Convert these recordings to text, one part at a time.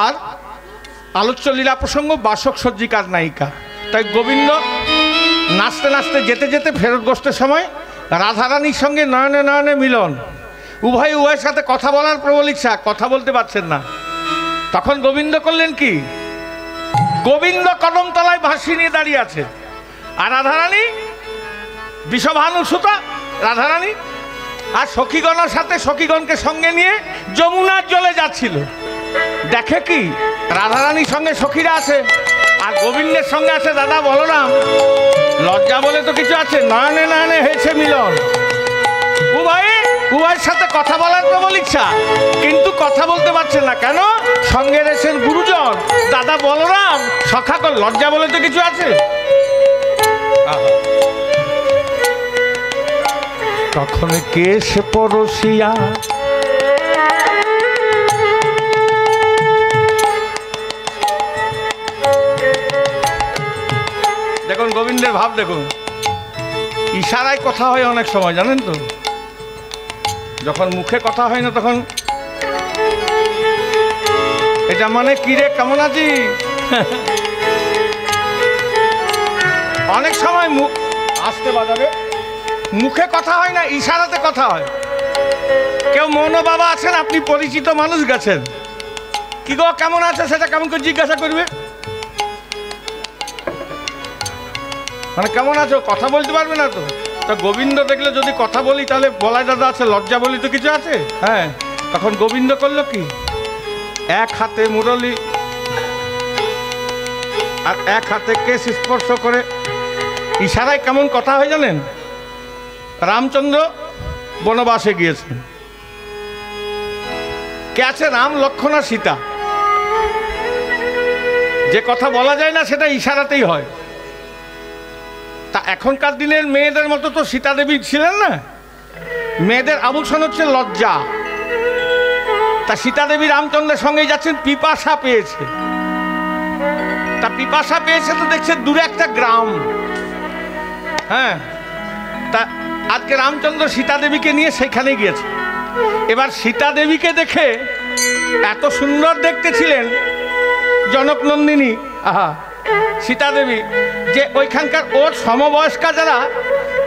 আর আলোচ্য লীলা প্রসঙ্গ বাসক সজ্জিকার নায়িকা। তাই গোবিন্দ নাচতে নাচতে যেতে যেতে ফেরত গোষ্ঠের সময় রাধারানীর সঙ্গে নয়নে নয়নে মিলন, উভয়ের সাথে কথা বলার প্রবল ইচ্ছা, কথা বলতে পারছেন না। তখন গোবিন্দ করলেন কি, গোবিন্দ কদমতলায় ভাসি নিয়ে দাঁড়িয়ে আছে, আর রাধারানী বিষভানু সুতা রাধারানী আর সখীগণের সাথে সখীগণকে সঙ্গে নিয়ে যমুনার জলে যাচ্ছিল। দেখে কি রাধারানীর সঙ্গে সখীরা আছে আর গোবিন্দের সঙ্গে আছে দাদা বলরাম। লজ্জা বলে তো কিছু আছে, নয়নে নয়নে হয়েছে মিলন। উভয়ের সাথে কথা বলার প্রবল ইচ্ছা, কিন্তু কথা বলতে পারছেন না। কেন? সঙ্গে রয়েছেন গুরুজন দাদা বলরাম, সখা কর। লজ্জা বলে তো কিছু আছে। তখন কেশ পরশিয়া দেখুন, গোবিন্দের ভাব দেখুন। ইশারায় কথা হয় অনেক সময়, জানেন তো। যখন মুখে কথা হয় না তখন এটা মানে কি রে, কেমন আছি। অনেক সময় মুখ আসতে বাজাবে, মুখে কথা হয় না, ইশারাতে কথা হয়। কেউ মনো বাবা আছেন, আপনি পরিচিত মানুষ গেছেন, কি গো কেমন আছে, সেটা কেমন করে জিজ্ঞাসা করবে, মানে কেমন আছো, কথা বলতে পারবে না তো। তা গোবিন্দ দেখলে যদি কথা বলি তাহলে বলায় দাদা আছে, লজ্জা বলি তো কিছু আছে। হ্যাঁ, তখন গোবিন্দ করলো কি, এক হাতে মুরলী আর এক হাতে কেশ স্পর্শ করে ইশারায় কেমন কথা হয় জানেন। রামচন্দ্র বনবাসে গিয়েছেন, কে আছে, রাম লক্ষ্মণ আর সীতা। যে কথা বলা যায় না সেটা ইশারাতেই হয়। তা এখনকার দিনের মেয়েদের মতো তো সীতা দেবী ছিলেন না, মেয়েদের আভূষণ হচ্ছে লজ্জা। তা সীতা দেবী রামচন্দ্রের সঙ্গে যাচ্ছেন, পিপাসা পেয়েছে। তা পিপাসা পেয়েছে তো দেখছে দূরে একটা গ্রাম। হ্যাঁ, তা আজকে রামচন্দ্র সীতা দেবীকে নিয়ে সেখানে গিয়েছে। এবার সীতা দেবীকে দেখে এত সুন্দর দেখতে ছিলেন জনক নন্দিনী, আহা সীতা দেবী, যে ওইখানকার ওর সমবয়স্কা যারা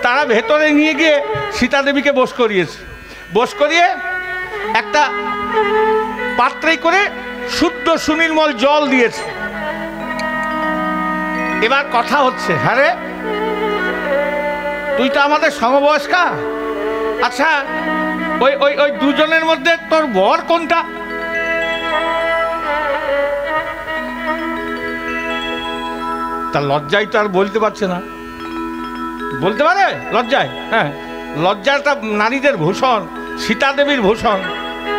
তারা ভেতরে নিয়ে গিয়ে সীতা দেবীকে বস করিয়েছে। বস করিয়ে একটা পাত্রে করে শুদ্ধ সুনির্মল জল দিয়েছে। এবার কথা হচ্ছে, হ্যাঁ রে তুই তো আমাদের সমবয়স্কা, আচ্ছা ওই ওই ওই দুজনের মধ্যে তোর বর কোনটা? তা লজ্জায় তো আর বলতে পারছে না। বলতে পারে লজ্জায়? হ্যাঁ, লজ্জাটা নারীদের ভূষণ, সীতা দেবীর ভূষণ,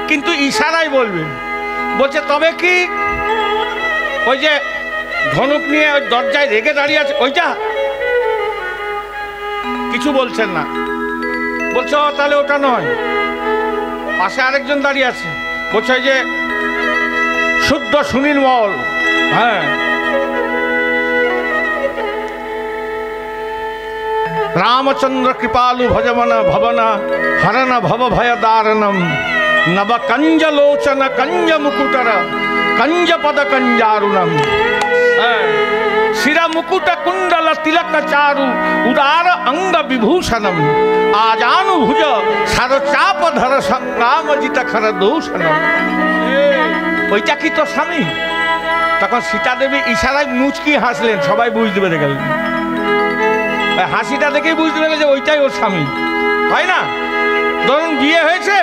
কিন্তু ইশারায় বলবে। বলছে তবে কি ওই যে ধনুক নিয়ে ওই দরজায় রেগে দাঁড়িয়ে আছে ওইটা? কিছু বলছেন না। বলছে তাহলে ওটা নয়, পাশে আরেকজন দাঁড়িয়ে আছে, বলছে যে শুদ্ধ সুনির্মল। হ্যাঁ, রামচন্দ্র কৃপালু ভজমন ভবনা হরণ ভব ভয় দারণম নব কঞ্জ লোচন কঞ্জ মুকুটর কঞ্জ পদ কঞ্জারুণম। শিরা মুকুট কুণ্ডল তিলক চারু উদার অঙ্গ বিভূষণম আজানুভুজ সারচাপ ধর সংগ্রাম জিত খর দূষণম। ওইটা কি তোর স্বামী? তখন সীতা দেবী ইশারায় মুচকি হাসলেন, সবাই বুঝতে পেরে গেলেন। হাসিটা দেখেই বুঝতে পেরে যে ওইটাই ওর স্বামী, হয় না? ধরুন বিয়ে হয়েছে,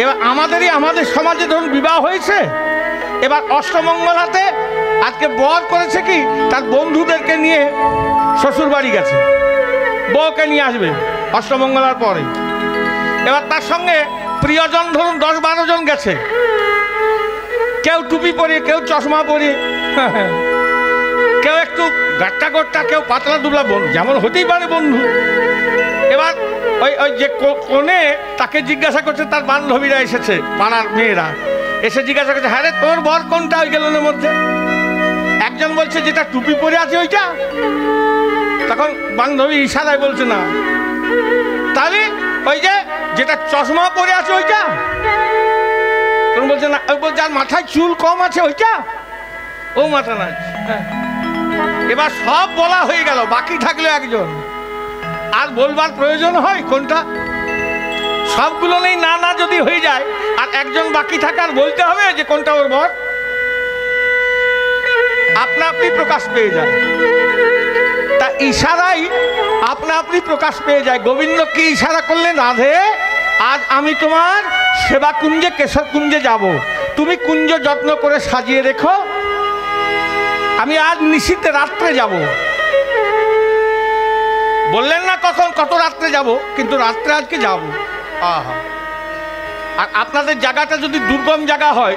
এবার আমাদের সমাজে ধরুন বিবাহ হয়েছে, এবার অষ্টমঙ্গলাতে আজকে বর করেছে কি তার বন্ধুদেরকে নিয়ে শ্বশুর বাড়ি গেছে, বউকে নিয়ে আসবে অষ্টমঙ্গলার পরে। এবার তার সঙ্গে প্রিয়জন ধরুন 10-12 জন গেছে, কেউ টুপি পরিয়ে, কেউ চশমা পরিয়ে, কেউ একটু গাট্টা গোট্টা, কেউ পাতলা দুবলা, যেমন হতেই পারে বন্ধু। এবার ওই ওই যে কোণে তাকে জিজ্ঞাসা করছে, তার বান্ধবীরা এসেছে, পাড়ার মেয়েরা এসে জিজ্ঞাসা করছে, হ্যাঁ রে তোর বর কোনটা ওই গেলেনের মধ্যে? একজন বলছে যেটা টুপি পরে আছে ওইটা। তখন বান্ধবী ইশারায় বলছে না, তাহলে ওই যে যেটা চশমা পরে আছে ওইটা। তোর বলছে না, যার মাথায় চুল কম আছে ওইটা, ও মাথা নাচ। এবার সব বলা হয়ে গেল, বাকি থাকলো একজন। আর বলবার প্রয়োজন হয় কোনটা? সবগুলো নেই না না যদি হয়ে যায়, আর একজন বাকি থাকে, আর বলতে হবে যে কোনটা ওর বর? আপনা আপনি প্রকাশ পেয়ে যায়। তা ইশারাই আপনা আপনি প্রকাশ পেয়ে যায়। গোবিন্দ কি ইশারা করলেন? রাধে, আজ আমি তোমার সেবা কুঞ্জে, কেশর কুঞ্জে যাব, তুমি কুঞ্জ যত্ন করে সাজিয়ে রেখো, আমি আজ নিশীথে রাত্রে যাব। বললেন না কখন, কত রাত্রে যাব, কিন্তু রাত্রে আজকে যাব। আহা, আর আপনাদের জায়গাটা যদি দুর্গম জায়গা হয়,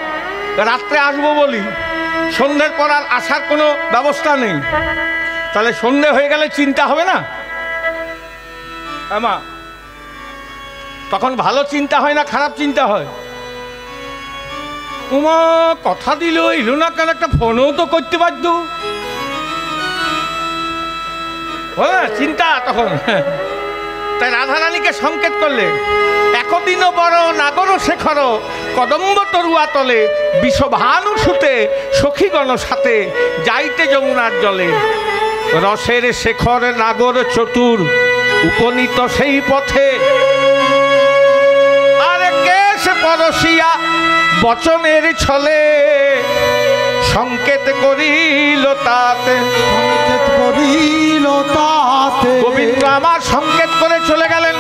রাত্রে আসবো বলি, সন্ধ্যের পর আর আসার কোনো ব্যবস্থা নেই, তাহলে সন্ধ্যে হয়ে গেলে চিন্তা হবে না? আমা, তখন ভালো চিন্তা হয় না খারাপ চিন্তা হয়? উমা কথা দিল, এলো না কেন, একটা ফোনও তো করতে পারত। হ্যাঁ, চিন্তা তখন। তাই রাধারানীকে সংকেত করলে, একদিনও বড় নাগর শেখর, কদম্ব তরুয়া তলে, বিষভানু সুতে, সখীগণ সাথে, যাইতে যমুনার জলে। রসের শেখর নাগর চতুর, উপনীত সেই পথে, আর কেশ পরশিয়া বচনের ছলে, সংকেত করিল তাতে, সংকেত করিল তাতে। গোবিন্দ আমার সংকেত করে চলে গেলেন।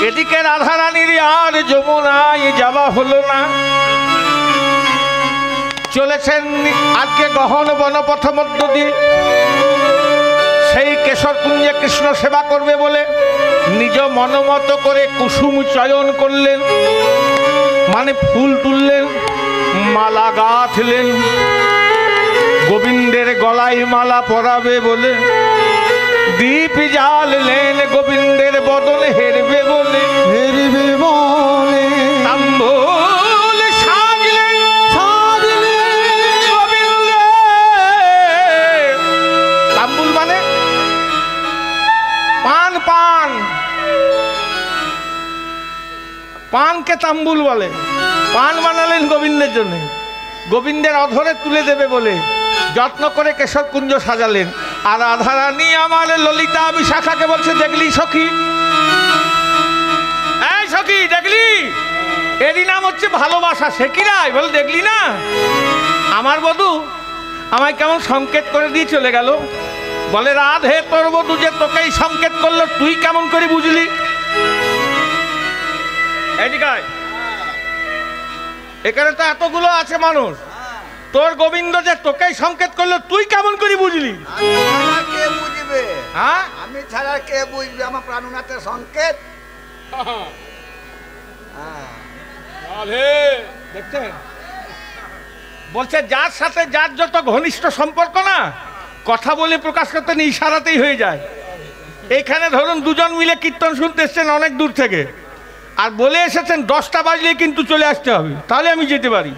এদিকে রাধারানীর আর যমুনায় যাওয়া হলো না, চলেছেন আজকে গহন বনপথ মধ্য দিয়ে। সেই কেশর কুঞ্জে কৃষ্ণ সেবা করবে বলে নিজ মনমত করে কুসুম চয়ন করলেন, মানে ফুল তুললেন, মালা গাঁথলেন। গোবিন্দের গলায় মালা পরাবে বলে দীপ জ্বাললেন, গোবিন্দের বদন হেরবে বলে, হেরবে বলে তাম্বুল সাজলেন, সাজলেন গোবিন্দে। তাম্বুল মানে পান, পান, পানকে তাম্বুল বলে। পান বানালেন গোবিন্দের জন্য, গোবিন্দের অধরে তুলে দেবে বলে যত্ন করে কেশর কুঞ্জ সাজালেন। আর রাধারানী আমার ললিতা বিশাখাকে বলছে, দেখলি সখী, এই সখী দেখলি, এরই নাম হচ্ছে ভালোবাসা। সে কি রাই বলে, দেখলি না আমার বধূ আমায় কেমন সংকেত করে দিয়ে চলে গেল। বলে, রাধে তোর বধূ যে তোকেই সংকেত করলো, তুই কেমন করে বুঝলি? এখানে তো এতগুলো আছে মানুষ, তোর গোবিন্দ যে তোকেই সংকেত করলো, তুই কেমন করে বুঝলি? কে বুঝবে? হ্যাঁ, আমি ছাড়া কে বুঝবে আমার প্রাণনাথের সংকেত? দেখছেন, বলছে যার সাথে যার যত ঘনিষ্ঠ সম্পর্ক না, কথা বলে প্রকাশ করতে নেই, ইশারাতেই হয়ে যায়। এইখানে ধরুন দুজন মিলে কীর্তন শুনতে এসছেন অনেক দূর থেকে, আর বলে এসেছেন 10টা বাজলেই কিন্তু চলে আসতে হবে, তাহলে আমি যেতে পারি।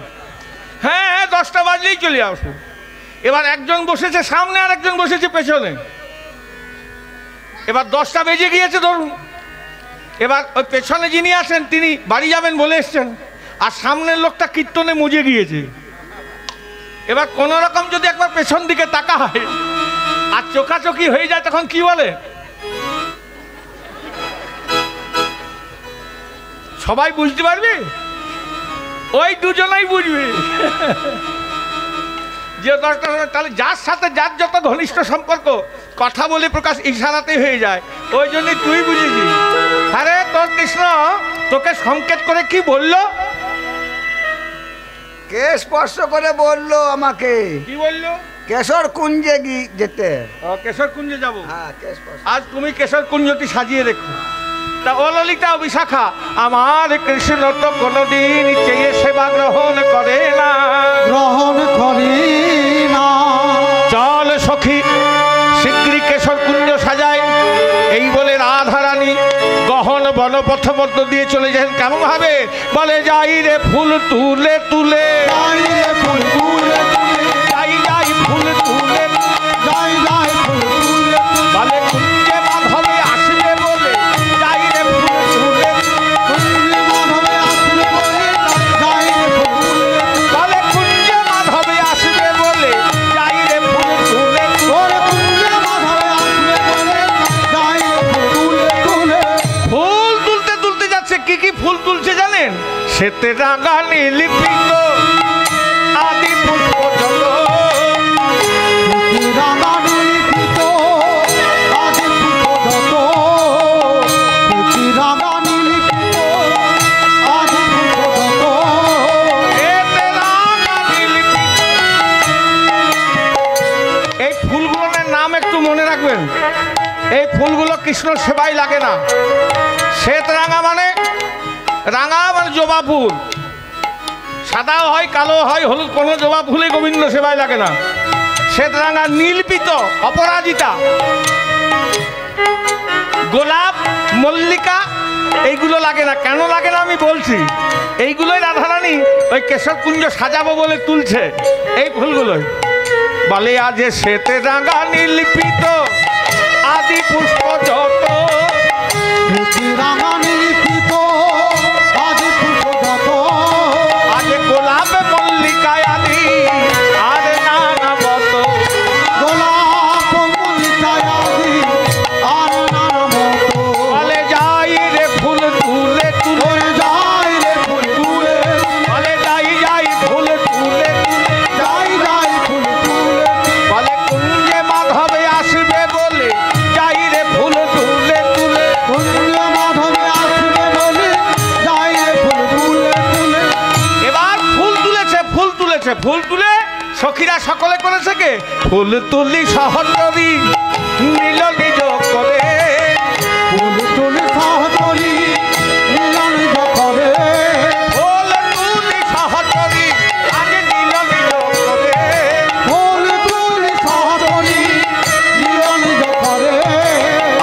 হ্যাঁ হ্যাঁ, 10টা বাজলেই চলে আসবো। এবার একজন বসেছে সামনে, আর একজন বসেছে পেছনে। এবার 10টা বেজে গিয়েছে ধরুন, এবার ওই পেছনে যিনি আছেন তিনি বাড়ি যাবেন বলে এসছেন, আর সামনের লোকটা কীর্তনে মুজে গিয়েছে। এবার কোন রকম যদি একবার পেছন দিকে তাকা হয় আর চোখাচোখি হয়ে যায়, তখন কি বলে? সবাই বুঝতে পারবে? ওই দুজনেই বুঝবে যে 10টা। তাহলে যার সাথে যার যত ঘনিষ্ঠ সম্পর্ক, কথা বলে প্রকাশ ইশারাতে হয়ে যায়। ওই জন্যই তুই বুঝেছি। আরে তোর কৃষ্ণ তোকে সংকেত করে কি বললো? কে স্পর্শ করে বললো আমাকে? কি বললো? কেশর কুঞ্জে যেতে। কেশর কুঞ্জে যাবো। হ্যাঁ, আজ তুমি কেশর কুঞ্জটি সাজিয়ে রেখো। তা ও ললিতা বিশাখা, আমার কৃষ্ণ তো কোনোদিন চেয়ে সেবা গ্রহণ করে না, গ্রহণ করে না। চল সখী শীঘ্রই কেশর কুঞ্জ সাজাই। এই বলে রাধারানী গহন বনপথ মধ্য দিয়ে চলে যান। কেমন ভাবে? বলে, যাই রে ফুল তুলে তুলে, যাই রে ফুল তুলে তুলে, যাই যাই ফুল তুলে, যাই যাই ফুল তুলে, বলে কুঞ্জে মাধবে আসবে বলে, যাই রে ফুল তুলে, কুঞ্জে মাধবে আসবে বলে, শ্বেতে রাঙা নীলিপিত আদি পুষ্প যত রাঙা নীলিপিত আদি পুষ্প যত রাঙা নীলিপিত আদি পুষ্প যত শ্বেতে রাঙা নীলিপিত। এই ফুলগুলোর নাম একটু মনে রাখবেন। এই ফুলগুলো কৃষ্ণ সেবাই লাগে না। শ্বেত রাঙা মানে জবা ফুল, সাদা হয় কালো হয় হলুদ, কোনো জবা ফুলে গোবিন্দ সেবায় লাগে না। শ্বেত রাঙা নীলপিত অপরাজিতা, গোলাপ মল্লিকা এইগুলো লাগে না। কেন লাগে না আমি বলছি। এইগুলোই রাধারানী ওই কেশরকুঞ্জ সাজাবো বলে তুলছে, এই ফুলগুলোই বলে আজ শ্বেত রাঙা নীলপিত আদি পুষ্প যত রাঙা নীলিপিত আদি পুষ্প যত আজ গোলাপ মল্লিকায় আদি আর নানাবত গোলাপ মল্লিকায় আদি আর নানাবত বলে যাই রে ফুল তুলে তুলে যাই রে ফুল তুলে বলে যাই যাই ফুল তুলে যাই যাই ফুল তুলে বলে কুঞ্জে মাধবে আসবে বলে যাই রে ফুল তুলে তুলে কুঞ্জ মাধবে আসবে বলে যাই রে ফুল তুলে তুলে এবার ফুল তুলেছে ফুল তুলেছে ফুল তুলে সখীরা সকলে করেছে কে ফুল তুলি সহচরী নীল নিজ করে ফুল তুলে সহচরী মিলন করে ফুল তুলি সহচরী আগে নীল নিজ করে ফুল তুলে সহচরী মিলন করে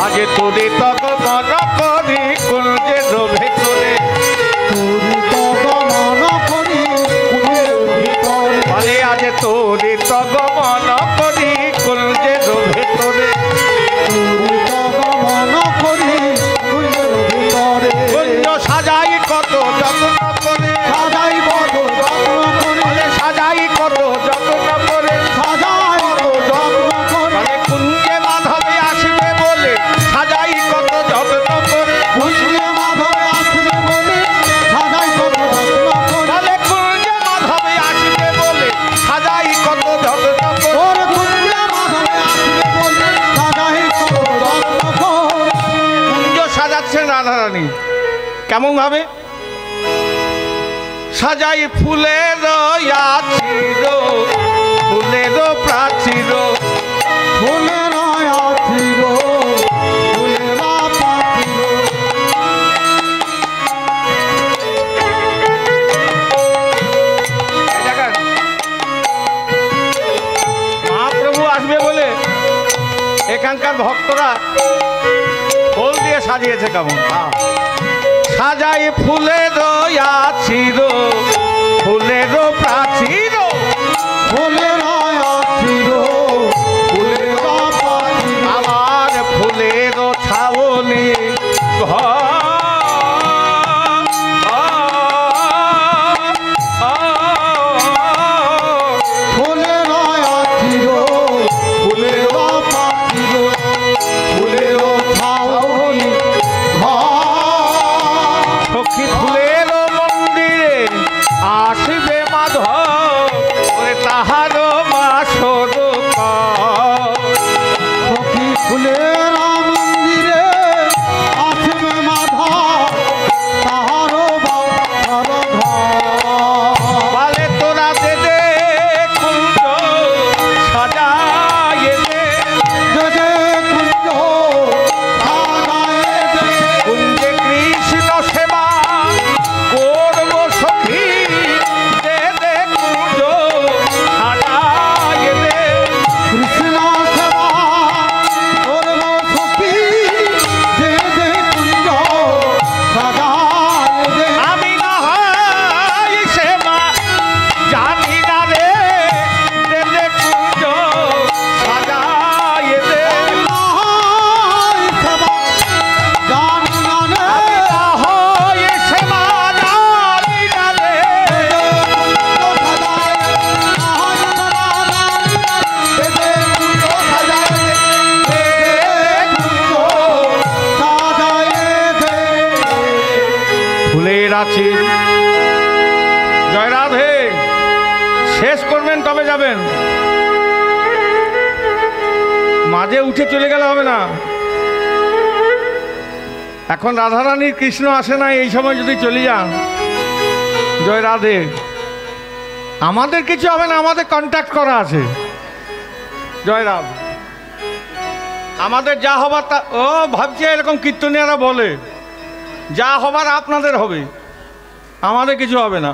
আগে তোরে তক মন করি কুঞ্জে রোভে করে তুই তো গমন করি কুঞ্জের ভিতরে বলে আজ তোরে তক মন করি কুঞ্জে রোভে করে তুই তো গমন করি কুঞ্জের ভিতরে কুঞ্জ সাজাই কত যত্ন করে সাজাই বড় যত্ন করে বলে সাজাই কত যত্ন করে সাজাই বড় যত্ন করে বলে কুঞ্জে মাধবে আসবে বলে সাজাই কত যত্ন করে কুঞ্জে মাধবে আসবে বলে সাজাই বড় যত্ন করে বলে কুঞ্জে মাধবে আসবে বলে সাজাই কত যত্ন করে ওর কুঞ্জে মাধবে আসবে বলে সাজাই বড় যত্ন করে কুঞ্জ সাজাচ্ছেন রাধারানী কেমন ভাবে সাজাই ফুলের আছির ফুলের প্রাচীর ফুলের আছির ফুলের পাখির এই দেখেন, মহাপ্রভু আসবে বলে এখানকার ভক্তরা ফুল দিয়ে সাজিয়েছে কেমন সাজাই ফুলের আছির ফুলের প্রাচীর ফুলের আছির ফুলের পাখির আমার ফুলের ছাউনি ফুলের আছির ফুলের পাখির ফুলের ছাউনি সখী ফুলের মন্দিরে আসবে মাধব ওরে তাহার বাসর সখী ফুলের মন্দিরে আসবে মাধব তাহারও বাসর বলে তোরা দে দে কুঞ্জ সাজায়ে দে দে কুঞ্জ সাজায়ে দে কুঞ্জে কৃষ্ণ সেবা করব সখী দে দে জয় রাধে। শেষ করবেন তবে যাবেন, মাঝে উঠে চলে গেলে হবে না। এখন রাধারানীর কৃষ্ণ আসে না, এই সময় যদি চলে যান। জয় রাধে। আমাদের কিছু হবে না, আমাদের কন্ট্যাক্ট করা আছে। জয় রাধ। আমাদের যা হবার তা ও ভাবছে এরকম কীর্তনীয়রা বলে, যা হবার আপনাদের হবে, আমাদের কিছু হবে না।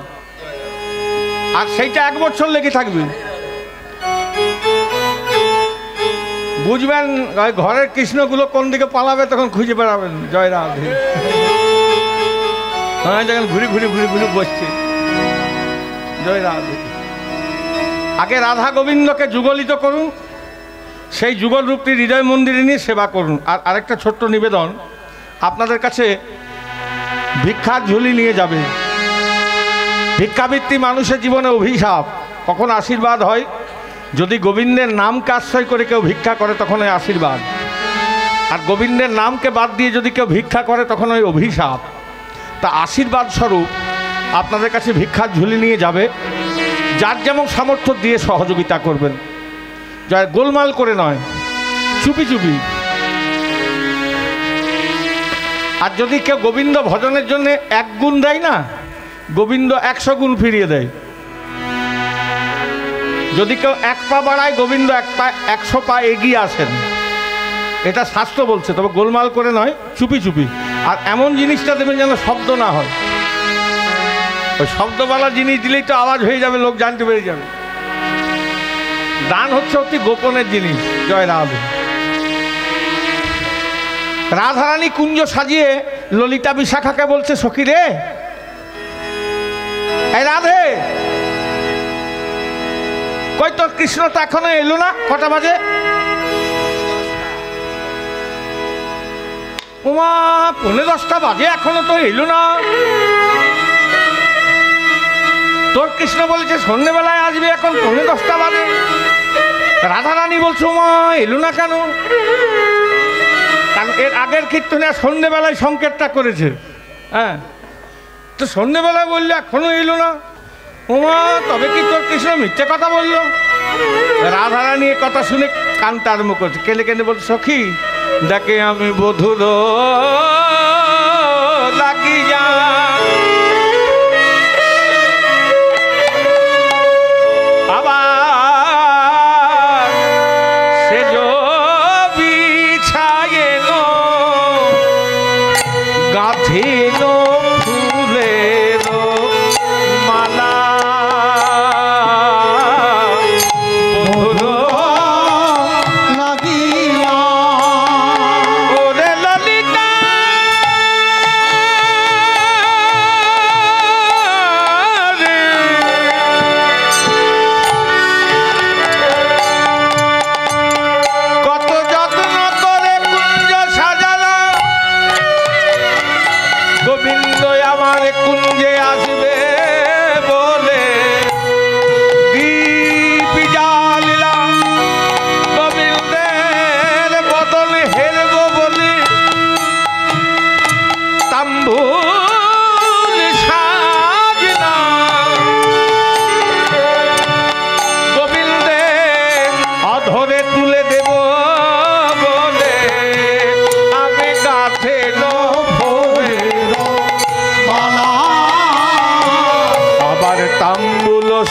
আর সেইটা 1 বছর লেগে থাকবে। বুঝবেন ঘরের কৃষ্ণগুলো কোন দিকে পালাবে, তখন খুঁজে বেড়াবেন। জয় রাধে। হ্যাঁ, যখন ঘুরে ঘুরে ঘুরে ঘুরে বসছে। জয় রাধে। আগে রাধা গোবিন্দকে যুগলিত করুন, সেই যুগল রূপটি হৃদয় মন্দিরে নিয়ে সেবা করুন। আর আরেকটা ছোট্ট নিবেদন, আপনাদের কাছে ভিক্ষার ঝুলি নিয়ে যাবে। ভিক্ষাবৃত্তি মানুষের জীবনে অভিশাপ, কখন আশীর্বাদ হয়। যদি গোবিন্দের নামকে আশ্রয় করে কেউ ভিক্ষা করে তখন ওই আশীর্বাদ, আর গোবিন্দের নামকে বাদ দিয়ে যদি কেউ ভিক্ষা করে তখন ওই অভিশাপ। তা আশীর্বাদ স্বরূপ আপনাদের কাছে ভিক্ষার ঝুলি নিয়ে যাবে। যার যেমন সামর্থ্য দিয়ে সহযোগিতা করবেন। যা গোলমাল করে নয়, চুপি চুপি। আর যদি কেউ গোবিন্দ ভজনের জন্য 1 গুণ দেয় না, গোবিন্দ 100 গুণ ফিরিয়ে দেয়। যদি কেউ 1 পা বাড়ায়, গোবিন্দ 100 পা এগিয়ে আসেন। এটা শাস্ত্র বলছে, তবে গোলমাল করে নয়, চুপি চুপি। আর এমন জিনিসটা দেবেন যেন শব্দ না হয়। ওই শব্দওয়ালা জিনিস দিলেই তো আওয়াজ হয়ে যাবে, লোক জানতে পেরে যাবে। দান হচ্ছে অতি গোপনের জিনিস। জয় রাধে। রাধারানী কুঞ্জ সাজিয়ে ললিতা বিশাখাকে বলছে, সখী রে, এই রাধে, কই তোর কৃষ্ণ তো এখনো এলো না? কটা বাজে? উমা, 10:15 বাজে, এখনো তো এলো না। তোর কৃষ্ণ বলেছে সন্ধ্যেবেলায় আসবে, এখন 10:15 বাজে। রাধারানী বলছে, উমা, এলো না কেন? কারণ এর আগের কীর্তনে সন্ধ্যেবেলায় সংকেতটা করেছে। হ্যাঁ, তো সন্ধ্যেবেলায় বললে এখনো এলো না। উমা, তবে কি তোর কৃষ্ণ মিথ্যে কথা বললো? রাধারানী এ কথা শুনে কানতে আরম্ভ করছে, কেঁদে কেঁদে বলছে, সখী দেখে আমি বধুর লাগি যা, আবার সে বিছায়েন গাঁথিল ফুলের মালা,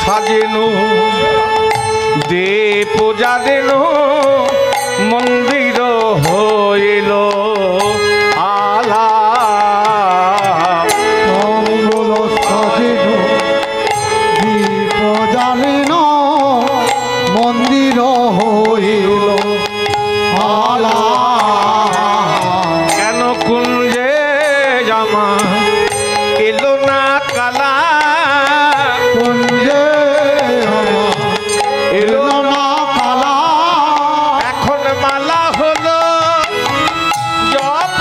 সাজেনো দে পূজা দেন মন্দির হইল আলা, সাজেনো দীপ জ্বালেন মন্দির হইল আলা। কেন কুঞ্জে জামা এলো না কালা, কুঞ্জে এলো না কালা, এখন মালা হলো জপ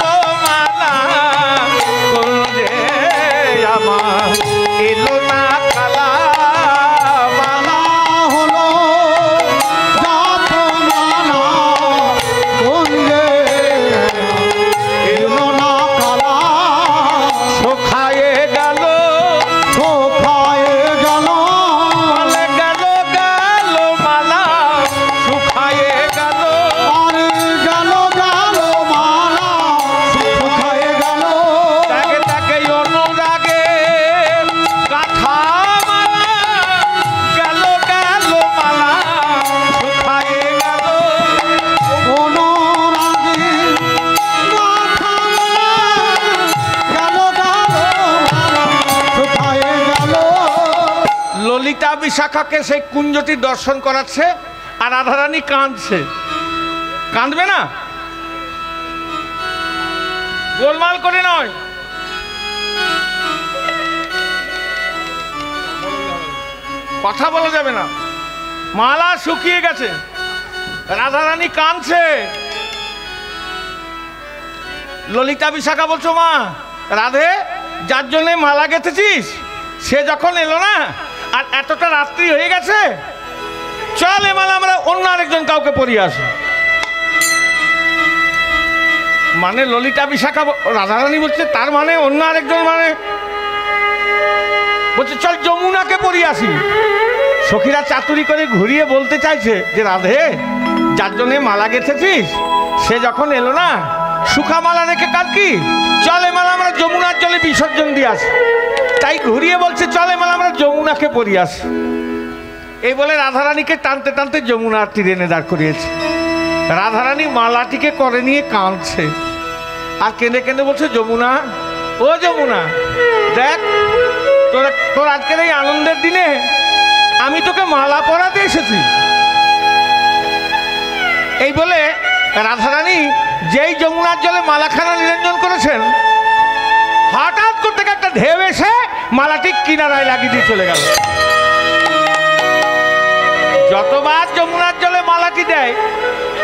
ললিতা বিশাখাকে সেই কুঞ্জটি দর্শন করাচ্ছে, আর রাধারানী কাঁদছে। কাঁদবে না? গোলমাল করে নয়, কথা বলা যাবে না। মালা শুকিয়ে গেছে, রাধারানী কাঁদছে। ললিতা বিশাখা বলছো, মা রাধে, যার জন্যে মালা গেঁথেছিস সে যখন এলো না, আর এতটা রাত্রি হয়ে গেছে, চল এ মালা আমরা অন্য আরেকজন কাউকে পরিয়ে আসি। মানে ললিতা বিশাখা, রাধারানী বলছে তার মানে অন্য আরেকজন, মানে বলছে চল যমুনাকে পরিয়ে আসি। সখীরা চাতুরি করে ঘুরিয়ে বলতে চাইছে যে রাধে, যার জন্যে মালা গেঁথেছিস সে যখন এলো না, সুখা মালা রেখে কার কি, চলে মালা আমরা যমুনার জলে বিসর্জন দিয়ে আসি। তাই ঘুরিয়ে বলছে চলে মালা আমরা যমুনাকে পরিয়ে আসি। এই বলে রাধারানীকে টানতে টানতে যমুনার তীরে এনে দাঁড় করিয়েছে। রাধারানী মালাটিকে করে নিয়ে কাঁদছে, আর কেঁদে কেঁদে বলছে, যমুনা, ও যমুনা, দেখ তোর আজকের এই আনন্দের দিনে আমি তোকে মালা পরাতে এসেছি। এই বলে রাধারানী যেই যমুনার জলে মালাখানা নিরঞ্জন করেছেন, হঠাৎ করতে একটা ঢেউ এসে মালাটি কিনারায় লাগিয়ে দিয়ে চলে গেল। যতবার যমুনার জলে মালাটি দেয়,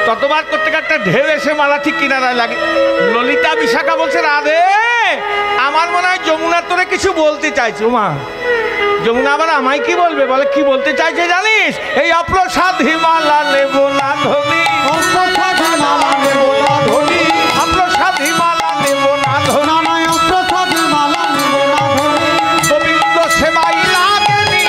ততবার করতে একটা ঢেউ এসে মালাটি কিনারায় লাগে। ললিতা বিশাখা বলছে, রাধে, আমার মনে হয় যমুনা তোরে কিছু বলতে চাইছে। মা, যমুনা আবার আমায় কি বলবে? বলে, কি বলতে চাইছে জানিস? এই অপ্রসাদী মালা নেব না ধনী, অপ্রসাদী মালা নেব না ধনী, অপ্রসাদী মালা নেব না ধনী, অপ্রসাদী মালা নেব না ধনী, গোবিন্দ সেবাই লাগেনি,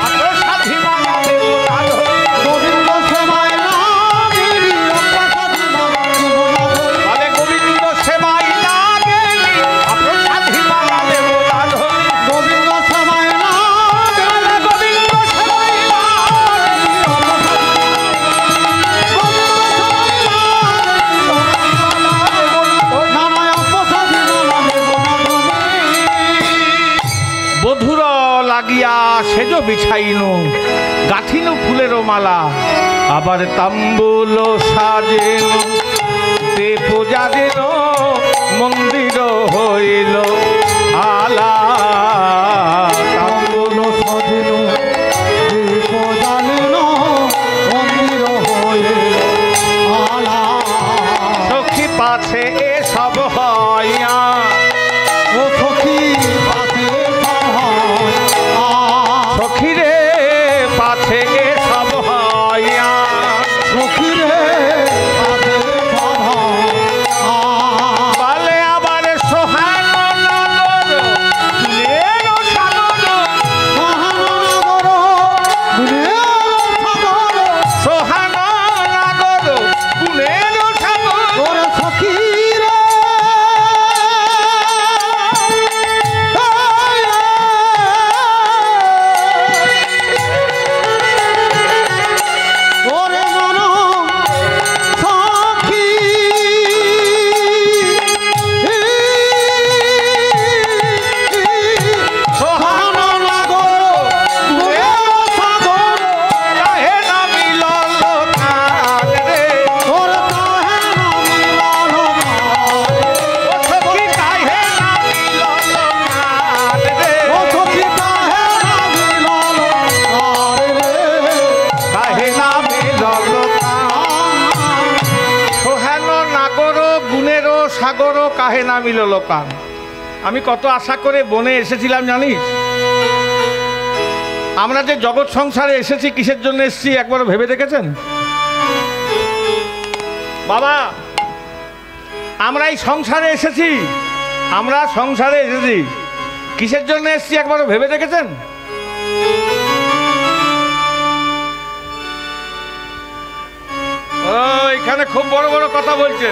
অপ্রসাদী মালা নেব না ধনী, গোবিন্দ সেবাই লাগেনি, অপ্রসাদী মালা নেব না ধনী, বলে গোবিন্দ সেবাই লাগেনি, অপ্রসাদী মালা নেব না ধনী, গোবিন্দ সেবাই লাগিয়া সেজ বিছাইনু, গাঁথিনু ফুলেরও মালা, আবার তাম্বুল সাজেনু, দে পূজা দিল, মন্দির হইল আলা, তাম্বুল সাজেনু, দে পূজা দিল, মন্দির হইল আলা। সখী পাছে এসব হইয়া, ও সখী পাছে সখীরে পাছে সব হইয়া, সখীরে পাছে সব বলে আবার সোহান নগর গুণের সাগর, সোহান নগর গুণের সাগর, সখীরে সাগর কাহে না মিলল কান। আমি কত আশা করে বনে এসেছিলাম জানিস? আমরা যে জগৎ সংসারে এসেছি কিসের জন্য এসেছি একবার ভেবে দেখেছেন বাবা? আমরা এই সংসারে এসেছি, আমরা সংসারে এসেছি কিসের জন্য এসেছি একবার ভেবে দেখেছেন? ও এখানে খুব বড় বড় কথা বলছে,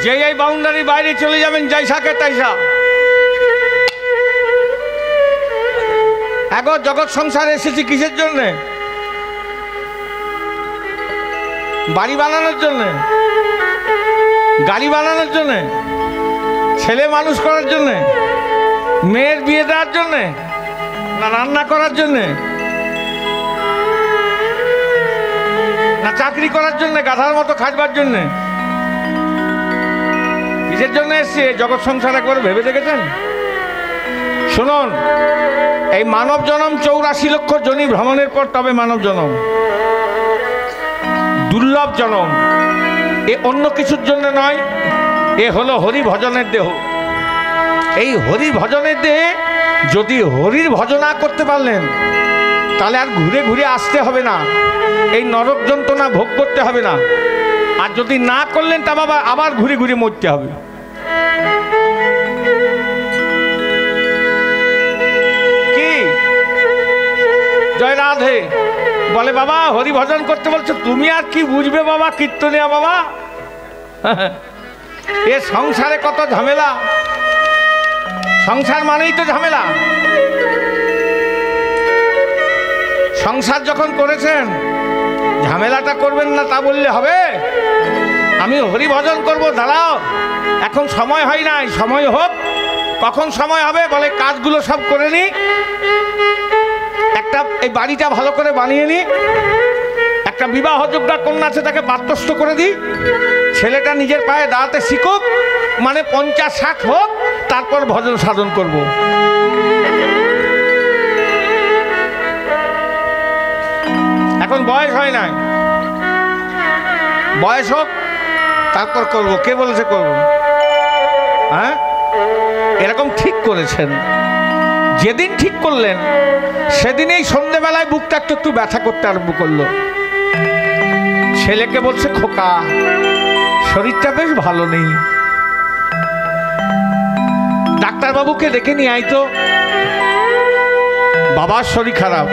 যে এই বাউন্ডারি বাইরে চলে যাবেন যাইসাকে তাইসা। এখন জগৎ সংসারে এসেছি কিসের জন্যে? বাড়ি বানানোর জন্যে, গাড়ি বানানোর জন্যে, ছেলে মানুষ করার জন্যে, মেয়ের বিয়ে দেওয়ার জন্যে, না রান্না করার জন্যে, না চাকরি করার জন্য, গাধার মতো খাজবার জন্যে? কিসের জন্য এসছে? জগৎ সংসার একবার ভেবে দেখেছেন? শুনুন, এই মানব জনম 84 লক্ষ জনি ভ্রমণের পর তবে মানব জনম, দুর্লভ জনম। এ অন্য কিছুর জন্য নয়, এ হলো হরি ভজনের দেহ। এই হরি ভজনের দেহে যদি হরির ভজনা করতে পারলেন তাহলে আর ঘুরে ঘুরে আসতে হবে না, এই নরক যন্ত্রণা ভোগ করতে হবে না। আর যদি না করলেন তা বাবা আবার ঘুরে ঘুরে মরতে হবে। কি জয় রাধে বলে বাবা হরি ভজন করতে বলছো, তুমি আর কি বুঝবে বাবা কীর্তনিয়া বাবা। এ সংসারে কত ঝামেলা, সংসার মানেই তো ঝামেলা। সংসার যখন করেছেন ঝামেলাটা করবেন না তা বললে হবে? আমি হরি ভজন করবো, দাঁড়াও এখন সময় হয় নাই, সময় হোক। কখন সময় হবে? বলে কাজগুলো সব করে নি, একটা এই বাড়িটা ভালো করে বানিয়ে নি, একটা বিবাহযোগ্য কন্যা আছে তাকে পাত্রস্থ করে দিই, ছেলেটা নিজের পায়ে দাঁড়াতে শিখুক, মানে 50-60 হোক, তারপর ভজন সাধন করব। এখন বয়স হয় নাই, বয়স হোক তারপর করব। কে বলেছে করব? হ্যাঁ, এরকম ঠিক করেছেন। যেদিন ঠিক করলেন সেদিনেই সন্ধ্যেবেলায় বুকটা একটু ব্যথা করতে আরম্ভ করলো। ছেলেকে বলছে, খোকা শরীরটা বেশ ভালো নেই, ডাক্তারবাবুকে ডেকে নিয়ে আয় তো, বাবার শরীর খারাপ।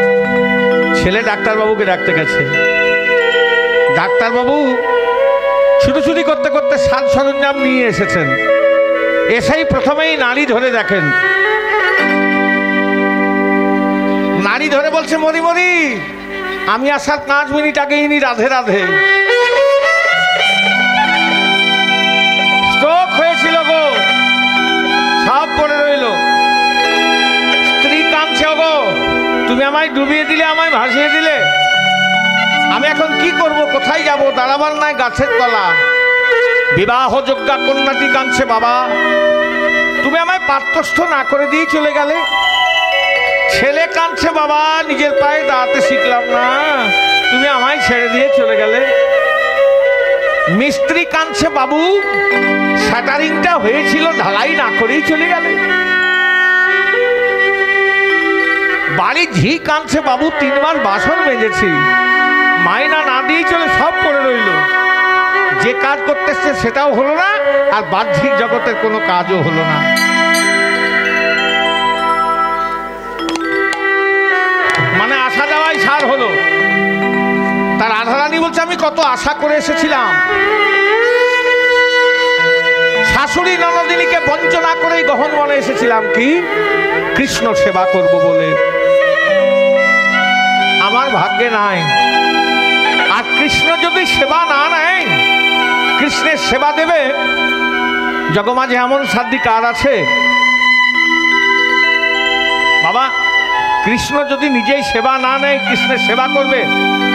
ছেলে ডাক্তারবাবুকে ডাকতে গেছে। ডাক্তারবাবু ছুটোছুটি করতে করতে সাজ সরঞ্জাম নিয়ে এসেছেন। এসেই প্রথমেই নাড়ি ধরে দেখেন, নাড়ি ধরে বলছে, মরি মরি আমি আসার 5 মিনিট আগেই নি রাধে রাধে। স্ট্রোক হয়েছিল গো, সব পড়ে রইল। স্ত্রী কাঁদছে, গো তুমি আমায় ডুবিয়ে দিলে, আমায় ভাসিয়ে দিলে, আমি এখন কি করব, কোথায় যাব, দাঁড়াবার নাই গাছের তলা। বিবাহযোগ্য কন্যাটি কাঁদছে, বাবা তুমি আমায় পাত্রস্থ না করে দিয়ে চলে গেলে। ছেলে কাঁদছে, বাবা নিজের পায়ে দাঁড়াতে শিখলাম না, তুমি আমায় ছেড়ে দিয়ে চলে গেলে। মিস্ত্রি কাঁদছে, বাবু শাটারিংটা হয়েছিল ঢালাই না করেই চলে গেলে। বাড়ি ঝি কাঁদছে, বাবু 3 মাস বাসন মেজেছি, মাইনা না দিয়ে চলে সব করে রইল। যে কাজ করতেছে সেটাও হলো না, আর বাহ্যিক জগতের কোনো কাজও হলো না। মানে আসা যাওয়াই সার হলো। তার রাধারানী বলছে, আমি কত আশা করে এসেছিলাম, শাশুড়ি ননদিনীকে বঞ্চনা করেই গহন বনে এসেছিলাম, কি কৃষ্ণ সেবা করব বলে। আমার ভাগ্যে নাই। আর কৃষ্ণ যদি সেবা না নেয়, কৃষ্ণের সেবা দেবে জগমাঝে এমন সাধ্য কার আছে বাবা? কৃষ্ণ যদি নিজেই সেবা না নেয়, কৃষ্ণের সেবা করবে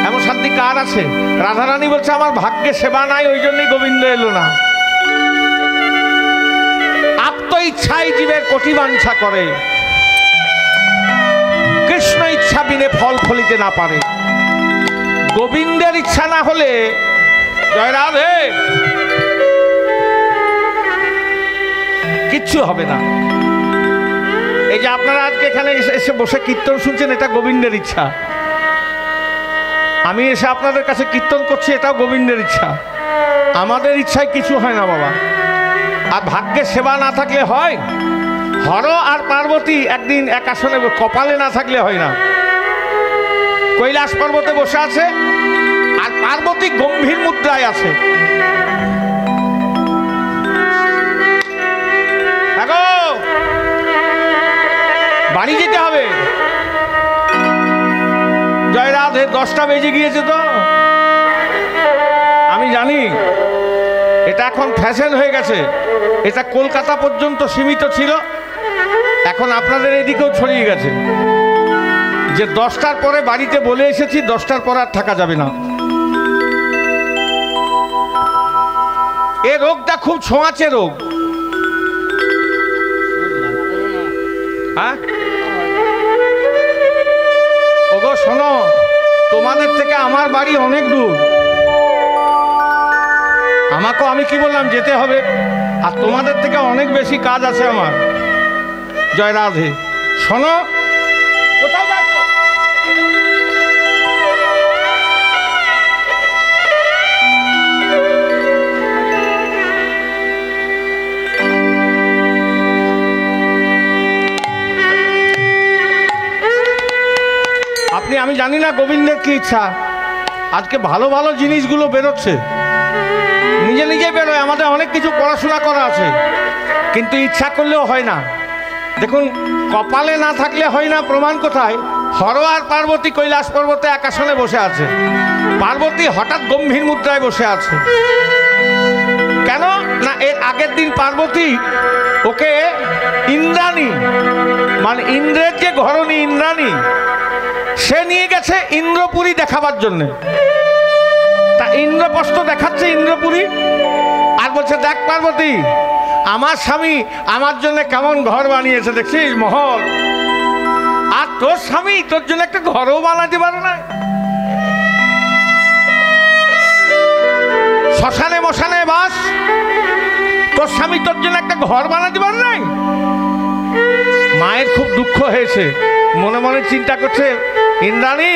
এমন সাধ্য কার আছে? রাধারানী বলছে, আমার ভাগ্যে সেবা নাই, ওই জন্যই গোবিন্দ এলো না। আত্ম ইচ্ছাই জীবের কোটি বাঞ্ছা করে, কৃষ্ণ ইচ্ছা বিনে ফল ফলিতে না পারে। গোবিন্দের ইচ্ছা না হলে জয় রাধে কিচ্ছু হবে না। এই যে আপনারা আজকে এখানে এসে বসে কীর্তন শুনছেন, এটা গোবিন্দের ইচ্ছা। আমি এসে আপনাদের কাছে কীর্তন করছি, এটাও গোবিন্দের ইচ্ছা। আমাদের ইচ্ছায় কিছু হয় না বাবা। আর ভাগ্যের সেবা না থাকলে হয়? হর আর পার্বতী একদিন এক আসনে, কপালে না থাকলে হয় না। কৈলাস পর্বতে বসে আছে আর পার্বতী গম্ভীর মুদ্রায় আছে। দেখো বাড়ি যেতে হবে। জয় রাধে, 10টা বেজে গিয়েছে তো। আমি জানি এটা এখন ফ্যাশন হয়ে গেছে, এটা কলকাতা পর্যন্ত সীমিত ছিল, এখন আপনাদের এদিকেও ছড়িয়ে গেছে। যে 10টার পরে বাড়িতে বলে এসেছি 10টার পর আর থাকা যাবে না। এ রোগটা খুব ছোঁয়াচে রোগ। হ্যাঁ ওগো শোনো, তোমাদের থেকে আমার বাড়ি অনেক দূর, আমাকেও আমি কি বললাম যেতে হবে, আর তোমাদের থেকে অনেক বেশি কাজ আছে আমার। জয় রাধে। শোনো, কোথাও যাচ্ছ? আমি জানি না গোবিন্দের কি ইচ্ছা, আজকে ভালো ভালো জিনিসগুলো বেরোচ্ছে, নিজে নিজে বেরোয়। আমাদের অনেক কিছু পড়াশোনা করা আছে, কিন্তু ইচ্ছা করলেও হয় না। দেখুন, কপালে না থাকলে হয় না, প্রমাণ কোথায়? হর আর পার্বতী কৈলাস পর্বতে একাসনে বসে আছে। পার্বতী হঠাৎ গম্ভীর মুদ্রায় বসে আছে। কেন না, এর আগের দিন পার্বতী ওকে ইন্দ্রাণী, মানে ইন্দ্রের যে ঘরণী ইন্দ্রাণী, সে নিয়ে গেছে ইন্দ্রপুরী দেখাবার জন্য। তা ইন্দ্রপ্রস্থ দেখাচ্ছে ইন্দ্রপুরী, আর বলছে দেখ পার্বতী, আমার স্বামী আমার জন্য কেমন ঘর বানিয়েছে দেখছিস, মহল। আর তোর স্বামী তোর জন্য একটা ঘরও বানাতে পারে না। শ্মশানে মশানে বাস, তোর স্বামী তোর জন্য একটা ঘর বানাতে পারে নাই। মায়ের খুব দুঃখ হয়েছে, মনে মনে চিন্তা করছে, ইন্দ্রাণী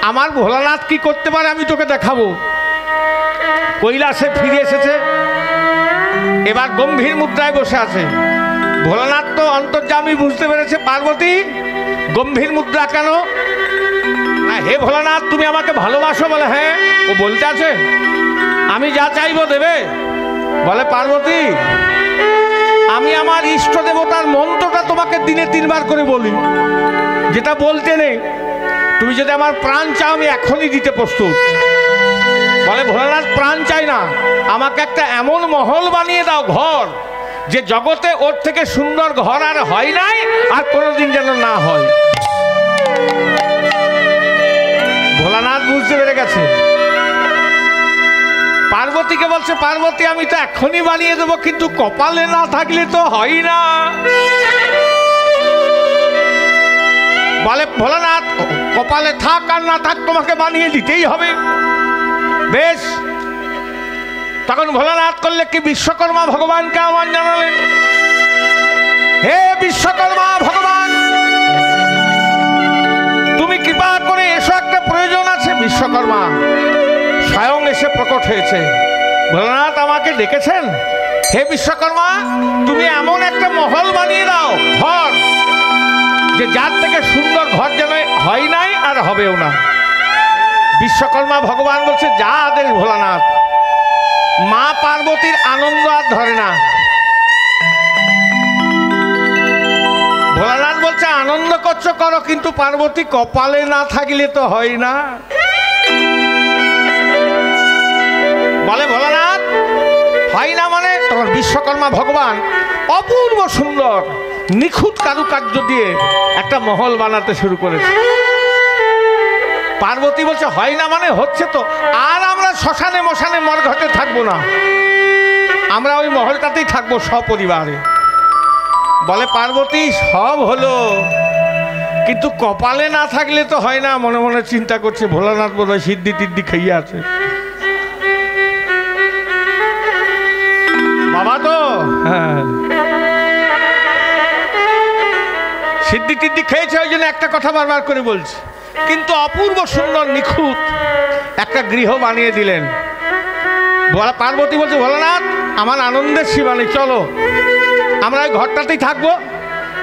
আমার ভোলানাথ কি করতে পারে আমি তোকে দেখাবো। কৈলাসে ফিরে এসেছে, এবার গম্ভীর মুদ্রায় বসে আছে। ভোলানাথ তো অন্তর্যামী, বুঝতে পেরেছে পার্বতী গম্ভীর মুদ্রা কেন না। হে ভোলানাথ, তুমি আমাকে ভালোবাসো? বলে হ্যাঁ। ও বলতে আছে আমি যা চাইবো দেবে? বলে পার্বতী, আমি আমার ইষ্ট দেবতার মন্ত্রটা তোমাকে দিনে 3 বার করে বলি, যেটা বলতে নেই। তুমি যদি আমার প্রাণ চাও আমি এখনই দিতে প্রস্তুত। বলে ভোলানাথ, প্রাণ চাই না, আমাকে একটা এমন মহল বানিয়ে দাও, ঘর, যে জগতে ওর থেকে সুন্দর ঘর আর হয় নাই, আর কোনোদিন যেন না হয়। ভোলানাথ বুঝতে পেরে গেছে। পার্বতীকে বলছে, পার্বতী আমি তো এখনই বানিয়ে দেবো, কিন্তু কপালে না থাকলে তো হয় না। বলে ভোলানাথ, কপালে থাক আর না থাক তোমাকে বানিয়ে দিতেই হবে। বেশ, তখন ভোলানাথ করলে কি বিশ্বকর্মা ভগবানকে আহ্বান জানালেন, হে বিশ্বকর্মা ভগবান, তুমি কৃপা করে এসো, একটা প্রয়োজন আছে। বিশ্বকর্মা স্বয়ং এসে প্রকট হয়েছে। ভোলানাথ আমাকে ডেকেছেন, হে বিশ্বকর্মা, তুমি এমন একটা মহল বানিয়ে দাও, ঘর, যে যার থেকে সুন্দর ঘর যেন হয় নাই আর হবেও না। বিশ্বকর্মা ভগবান বলছে, যা আদেশ ভোলানাথ। মা পার্বতীর আনন্দ আর ধরে না। ভোলানাথ বলছে, আনন্দ করছো করো, কিন্তু পার্বতী কপালে না থাকলে তো হয় না। বলে ভোলানাথ, হয় না মানে? তখন বিশ্বকর্মা ভগবান অপূর্ব সুন্দর নিখুঁত কারুকার্য দিয়ে একটা মহল বানাতে শুরু করেছে। পার্বতী বলছে, হয় না মানে? হচ্ছে তো। আর আমরা শ্মশানে মশানে মরঘটে থাকবো না, আমরা ওই মহলটাতেই থাকবো সপরিবারে। বলে পার্বতী, সব হলো, কিন্তু কপালে না থাকলে তো হয় না। মনে মনে চিন্তা করছে, ভোলানাথ বোধহয় সিদ্ধি টিদ্ধি খাইয়ে আছে বাবা, তো হ্যাঁ সিদ্ধি টিদ্ধি খেয়েছে, ওই জন্য একটা কথা বারবার করে বলছে। কিন্তু অপূর্ব সুন্দর নিখুঁত একটা গৃহ বানিয়ে দিলেন। পার্বতী বলছে, ভোলানাথ আমার আনন্দের সীমা নেই, চলো আমরা ওই ঘরটাতেই থাকবো।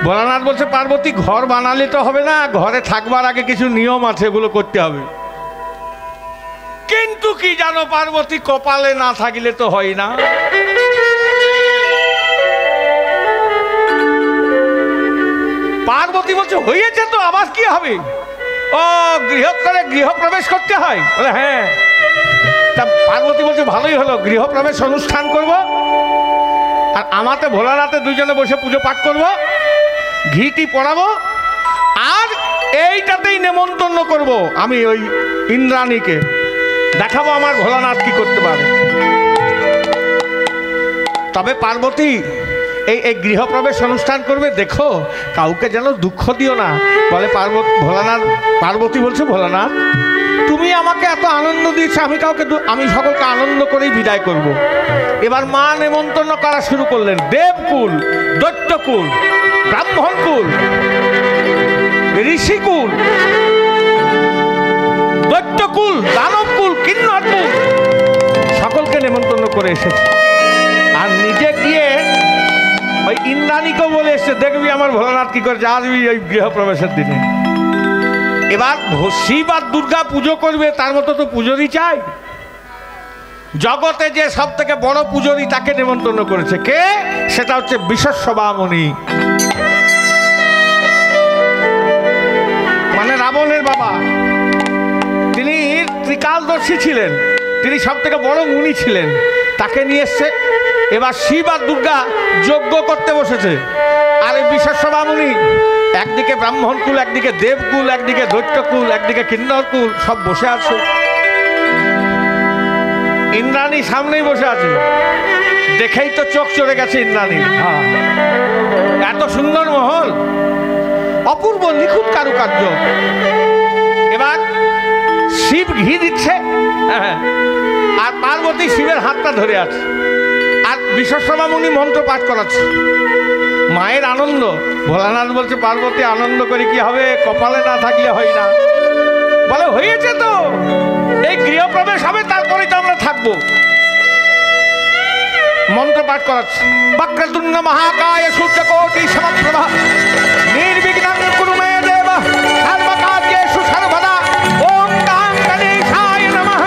ভোলানাথ বলছে, পার্বতী ঘর বানালে তো হবে না, ঘরে থাকবার আগে কিছু নিয়ম আছে, এগুলো করতে হবে। কিন্তু কি জানো পার্বতী, কপালে না থাকলে তো হয় না। পার্বতী বলছে, হয়েছে তো, আবার কি হবে? ও গৃহস্থলে গৃহ প্রবেশ করতে হয়? বলে হ্যাঁ। তা পার্বতী বলছে, ভালোই হলো, গৃহ প্রবেশ অনুষ্ঠান করব, আর আমাতে ভোলানাথে দুজনে বসে পুজো পাঠ করব, ঘিটি পড়াবো, আর এইটাতেই নেমন্তন্ন করব আমি ওই ইন্দ্রাণীকে, দেখাবো আমার ভোলানাথ কি করতে পারে। তবে পার্বতী এই গৃহপ্রবেশ অনুষ্ঠান করবে, দেখো কাউকে যেন দুঃখ দিও না। বলে পার্বতী বলছে, ভোলানাথ তুমি আমাকে এত আনন্দ দিয়েছো, আমি সকলকে আনন্দ করেই বিদায় করব। এবার মা নেমন্তন্ন করা শুরু করলেন। দেবকুল, দৈত্যকুল, ব্রাহ্মণকুল, ঋষিকুল, দৈত্যকুল, দানবকুল, কিন্নরকুল সকলকে নেমন্তন্ন করে এসেছে। আর নিজে গিয়ে ওই ইন্দ্রাণীকে বলে এসছে, দেখবি আমার ভোলানাথ কি করে, আসবি ওই গৃহপ্রবেশের দিনে। এবার শিব আর দুর্গা পুজো করবে, তার মতো তো পুজোরই চাই। জগতে যে সব থেকে বড় পুজোরই তাকে নেমন্তন্ন করেছে। কে? সেটা হচ্ছে বিশ্বস্বভামণি, মানে রাবণের বাবা। তিনি ত্রিকালদর্শী ছিলেন, তিনি সব থেকে বড় মুনি ছিলেন, তাকে নিয়ে এসছে। এবার শিব আর দুর্গা যজ্ঞ করতে বসেছে। আর এই বিশ্বস্বভামণি একদিকে ব্রাহ্মণকুল, একদিকে দেবকুল, একদিকে দৈত্যকুল, একদিকে কিন্নরকুল সব বসে আছে। ইন্দ্রাণী সামনেই বসে আছে, দেখেই তো চোখ চড়ে গেছে ইন্দ্রাণী। এত সুন্দর মহল, অপূর্ব নিখুঁত কারুকার্য। এবার শিব ঘি দিচ্ছে, আর পার্বতী শিবের হাতটা ধরে আছে, আর বিশ্বস্বভামণি মন্ত্র পাঠ করাচ্ছে। মায়ের আনন্দ। ভোলানাথ বলছে, পার্বতী আনন্দ করে কি হবে, কপালে না থাকলে হয় না। বলে হয়েছে তো, এই গৃহপ্রবেশ হবে, তারপরে তো আমরা থাকবো। মন্ত্র পাঠ করাচ্ছে। বক্রতুণ্ড মহাকায় সূর্যকোটি সমপ্রভা নির্বিঘ্নং কুরু মে দেব সর্বকার্যেষু সর্বদা। ওম গাং গণেশায় নমঃ।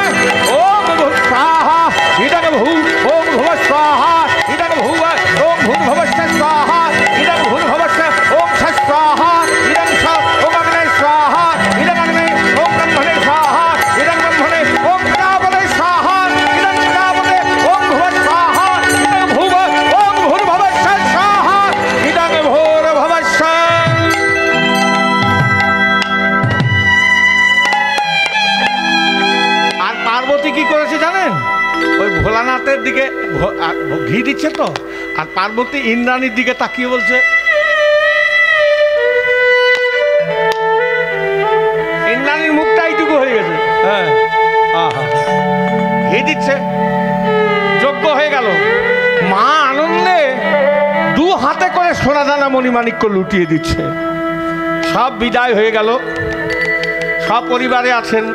ওম ভূ স্বাহা ইদং ভূ। ওম ভুব স্বাহা ইদং ভুব। ওম ভূর্ভুবস্য স্বাহা ইদং ভূর্ভুবস্য। ওম স্বাহা ইদং স। ওম অগ্নে স্বাহা ইদং অগ্নে। ওম ব্রহ্মণে স্বাহা ইদং ব্রহ্মণে। ওম প্রজাপতে স্বাহা ইদং প্রজাপতে। ওম ভুব স্বাহা ইদং ভুব। ওম ভূর্ভুবস্য স্বাহা ইদং ভূর্ভুবস্য। আর পার্বতী কি করেছে জানেন? ওই ভোলানাথের দিকে ঘি দিচ্ছে তো, আর পার্বতী ইন্দ্রাণীর দিকে তাকিয়ে বলছে, ইন্দ্রাণীর মুখটা এইটুকু হয়ে গেছে। হ্যাঁ, ঘি দিচ্ছে, যজ্ঞ হয়ে গেল। মা আনন্দে দু হাতে করে সোনাদানা মণিমাণিক্য লুটিয়ে দিচ্ছে। সব বিদায় হয়ে গেল, সব পরিবারে আছেন।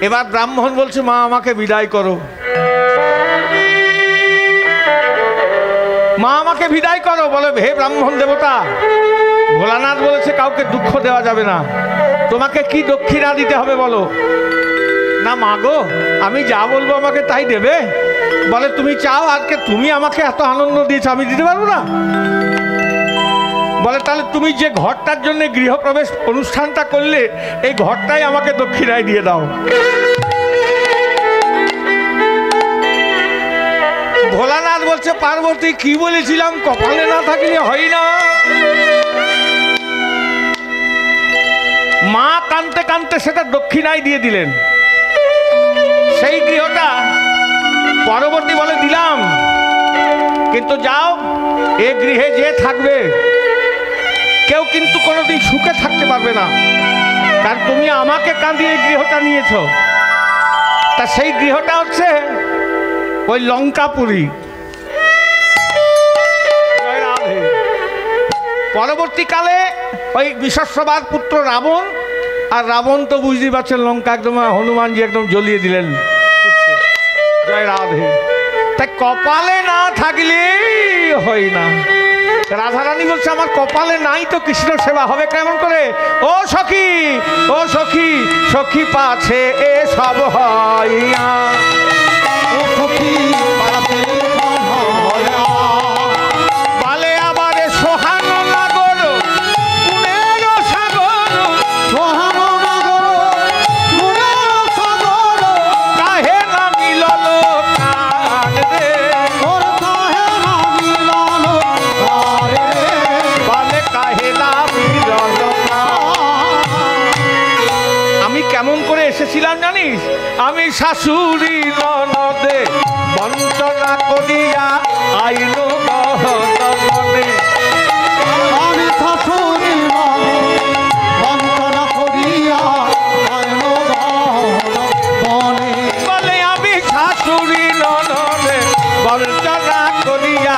এবার ব্রাহ্মণ বলছে, মা আমাকে বিদায় করো, মা আমাকে বিদায় করো। বলে, হে ব্রাহ্মণ দেবতা, ভোলানাথ বলেছে কাউকে দুঃখ দেওয়া যাবে না, তোমাকে কি দক্ষিণা দিতে হবে বলো। না মা গো, আমি যা বলবো আমাকে তাই দেবে। বলে, তুমি চাও, আজকে তুমি আমাকে এত আনন্দ দিয়েছো, আমি দিতে পারবো না? বলে, তাহলে তুমি যে ঘরটার জন্য গৃহপ্রবেশ অনুষ্ঠানটা করলে, এই ঘরটাই আমাকে দক্ষিণায় দিয়ে দাও। ভোলানাথ বলছে, পার্বতী কি বলেছিলাম, কপালে না থাকলে হয় না। মা কানতে কানতে সেটা দক্ষিণায় দিয়ে দিলেন। সেই গৃহটা পরবর্তী বলে, দিলাম, কিন্তু যাও, এ গৃহে যে থাকবে কেউ কিন্তু কোনোদিন সুখে থাকতে পারবে না, কারণ তুমি আমাকে কাঁদিয়ে এই গৃহটা নিয়েছ। তা সেই গৃহটা হচ্ছে ওই লঙ্কাপুরী। পরবর্তীকালে ওই বিশ্বস্বভার পুত্র রাবণ, আর রাবণ তো বুঝতেই পারছেন, লঙ্কা একদম হনুমানজি একদম জ্বলিয়ে দিলেন। জয় রাধে। তাই কপালে না থাকলে হয় না। রাধারানী বলছে, আমার কপালে নাই তো কৃষ্ণ সেবা হবে কেমন করে? ও সখী, ও সখী, সখী পাছে এ সব হয় না। ও সখী পাছে বলে, আবার সোহান নাগর পুনের সাগর। সোহান নাগর পুনের সাগর। কাহে না মিলল কান রে, ওর কাহে না মিলল কান রে। বলে, কাহে না মিলল কান। এসেছিলাম জানিস? আমি শাশুড়ি ননদে বঞ্চনা করিয়া আইল গহন মনে। আমি শাশুড়ি বঞ্চনা করিয়া আইল গহন মনে। বলে আমি শাশুড়ি ননদে বঞ্চনা করিয়া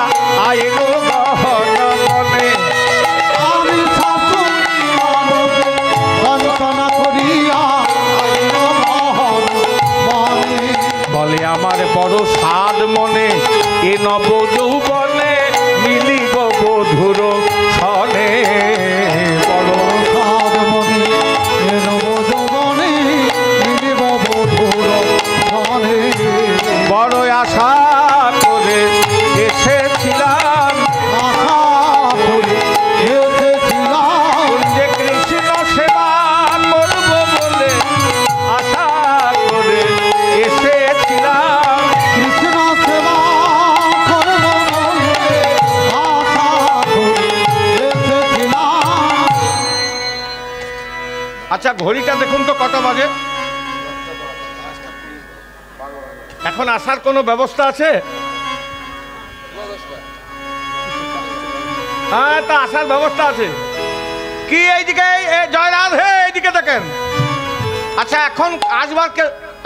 আইল গহন মনে। আমি শাশুড়ি বঞ্চনা করিয়া আইল গহন মনে। বলে আমার বড় সাদ মনে এ নব যৌবনে মিলিব বধুর সনে। বড় সাদ মনে এ নব যৌবনে মিলিব বধুর সনে। বড় আশা করে এসেছিলাম, আশা করে এসেছিলাম, যে কৃষ্ণ সেবা করব বলে আশা করে এসেছিলাম। কৃষ্ণ সেবা করব বলে আশা করে এসেছিলাম। আচ্ছা ঘড়িটা দেখুন তো কত বাজে? এখন আসার কোনো ব্যবস্থা আছে? হ্যাঁ, তা আসার ব্যবস্থা আছে কি? এইদিকে জয় রাধে, এইদিকে দেখেন। আচ্ছা এখন আসবার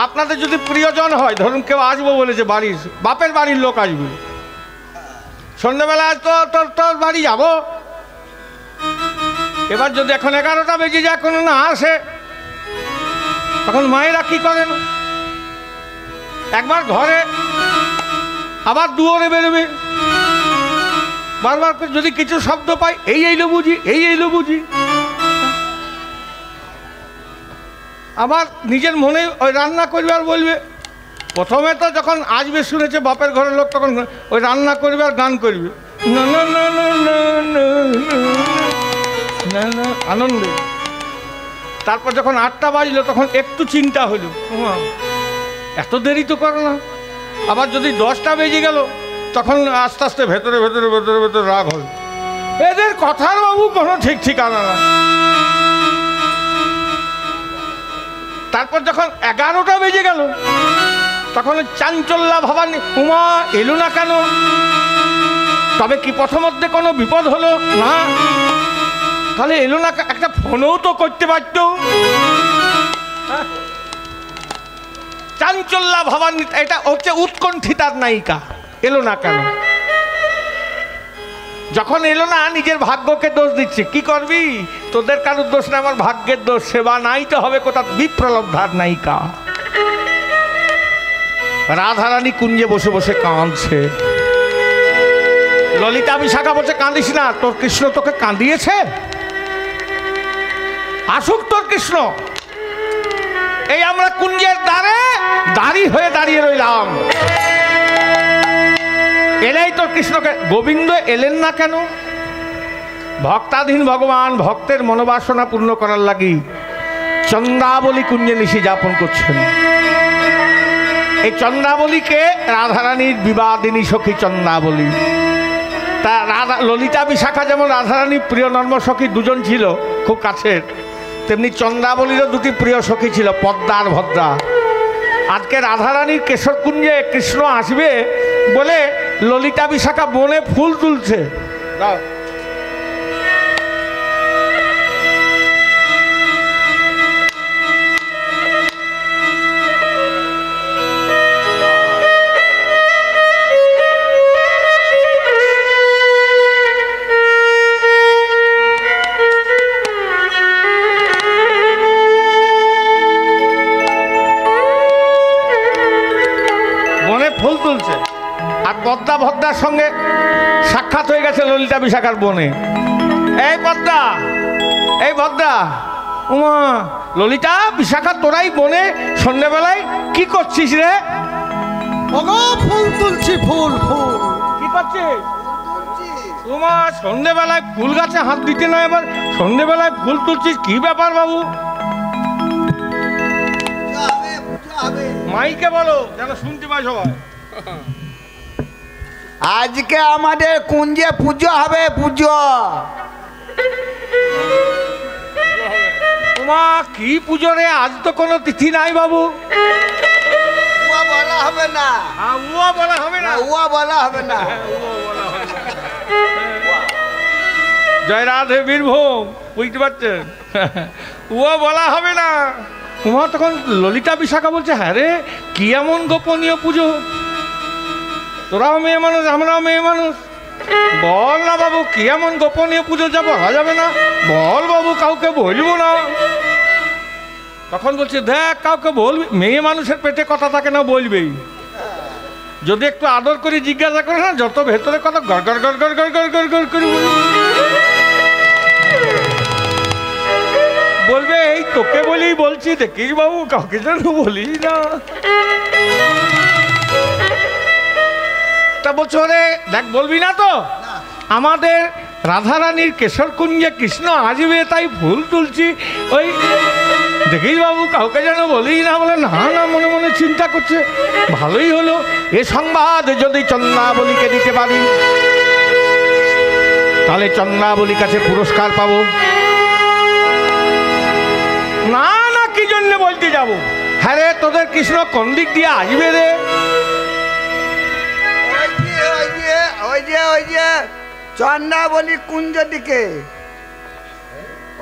আপনাদের যদি প্রিয়জন হয়, ধরুন কেউ আসবো বলেছে, বাড়ির বাপের বাড়ির লোক আসবে, সন্ধ্যেবেলায় তো তোর বাড়ি যাব। এবার যদি এখন 11টা বেজে যায় কোনো না আসে, তখন মায়েরা কি করেন? একবার ঘরে আবার দুয়ারে বেরোবে, বারবার করে যদি কিছু শব্দ পাই, এই এইলো বুঝি, এই এইলো বুঝি। আবার নিজের মনে ওই রান্না করবে আর বলবে। প্রথমে তো যখন আসবে শুনেছে বাপের ঘরের লোক, তখন ওই রান্না করবে আর গান করবে, না না না না না না না না, আনন্দে। তারপর যখন 8টা বাজলো, তখন একটু চিন্তা হলো, এত দেরি তো করে না। আবার যদি 10টা বেজে গেল, তখন আস্তে আস্তে ভেতরে ভেতরে ভেতরে ভেতরে রাগ হল, এদের কথার বাবু কোনো ঠিক ঠিকানা না। তারপর যখন 11টা বেজে গেল, তখন চাঞ্চল্যা ভাবানি, উমা এলো না কেন? তবে কি প্রথমধ্যে কোনো বিপদ হলো না? তাহলে এলো না, একটা ফোনও তো করতে পারত। চাঞ্চল্যা ভাবানি, এটা হচ্ছে উৎকণ্ঠিতার নায়িকা। এলো না কেন? যখন এলো না, নিজের ভাগ্যকে দোষ দিচ্ছে। কি করবি? তোদের কারোর দোষ না, আমার ভাগ্যের দোষ। সেবা নাই তো হবে কোথা? বিপ্রলব্ধার নায়িকা রাধারানী কুঞ্জে বসে বসে কাঁদছে। ললিতা বিশাখা বলছে, কাঁদিস না, তোর কৃষ্ণ তোকে কাঁদিয়েছে। আসুক তোর কৃষ্ণ। এই আমরা কুঞ্জের দ্বারে দাঁড়ি হয়ে দাঁড়িয়ে রইলাম, এলেই তোর কৃষ্ণকে। গোবিন্দ এলেন না কেন? ভক্তাধীন ভগবান ভক্তের মনোবাসনা পূর্ণ করার লাগি চন্দ্রাবলী কুঞ্জে নিশি যাপন করছেন। এই চন্দ্রাবলীকে রাধারানীর বিবাদিনী সখী চন্দ্রাবলী। তা ললিতা বিশাখা যেমন রাধারানীর প্রিয় নর্ম সখী দুজন ছিল খুব কাছের, তেমনি চন্দ্রাবলীরও দুটি প্রিয় সখী ছিল, পদ্মা আর ভদ্রা। আজকে রাধারানীর কেশরকুঞ্জে কৃষ্ণ আসবে বলে ললিতা বিশাখা বনে ফুল তুলছে। ফুল তুলছে আর পদ্মা ভদ্রার সঙ্গে সাক্ষাৎ হয়ে গেছে ললিতা বিশাখার বনে। এই পদ্মা, এই ভদ্রা, উমা ললিতা বিশাখা, তোরাই বনে সন্ধ্যেবেলায় কি করছিস রে? ওগো ফুল তুলছি, ফুল ফুল। কি করছিস? উমা সন্ধ্যেবেলায় ফুল গাছে হাত দিতে না, এবার সন্ধ্যেবেলায় ফুল তুলছিস, কি ব্যাপার বাবু? মাইকে বলো যেন শুনতে পাই সবাই। আজকে আমাদের কুঞ্জে পুজো হবে, পুজো। ওমা কি পুজো রে? আজ তো কোনো তিথি নাই বাবু। উয়া বলা হবে না, উয়া বলা হবে না, উয়া বলা হবে না। জয় রাধে বীরভূম, বুঝতে পারছেন? উয়া বলা হবে না। উমা তখন ললিতা বিশাখা বলছে, হ্যাঁ রে কি এমন গোপনীয় পুজো? তোরাও মেয়ে মানুষ, আমরাও মেয়ে মানুষ, বল না বাবু কি এমন গোপনীয় পুজো? যা বলা যাবে না, বল বাবু, কাউকে বলবো না। তখন বলছে, দেখ কাউকে বলবি, মেয়ে মানুষের পেটে কথা থাকে না, বলবেই। যদি একটু আদর করে জিজ্ঞাসা করে না, যত ভেতরে কথা গড় গড় গড় গড় গড় গড় গড় গড় করে বলবে, এই তোকে বলেই বলছি, দেখিস বাবু কাউকে যেন বলিস না। তা বলছো রে, দেখ বলবি না তো? আমাদের রাধারানীর কেশর কুঞ্জে কৃষ্ণ আসবে, তাই ফুল তুলছি, ওই দেখিস বাবু কাউকে যেন বলিস না। বলে না না, মনে মনে চিন্তা করছে, ভালোই হলো, এ সংবাদ যদি চন্দ্রাবলীকে দিতে পারি তাহলে চন্দ্রাবলীর কাছে পুরস্কার পাবো। না না, কি জন্য বলতে যাবো? হ্যাঁ রে, তোদের কৃষ্ণ কোন দিক দিয়ে আসবে রে? ওই যে চন্দ্রাবলী কুঞ্জ দিকে,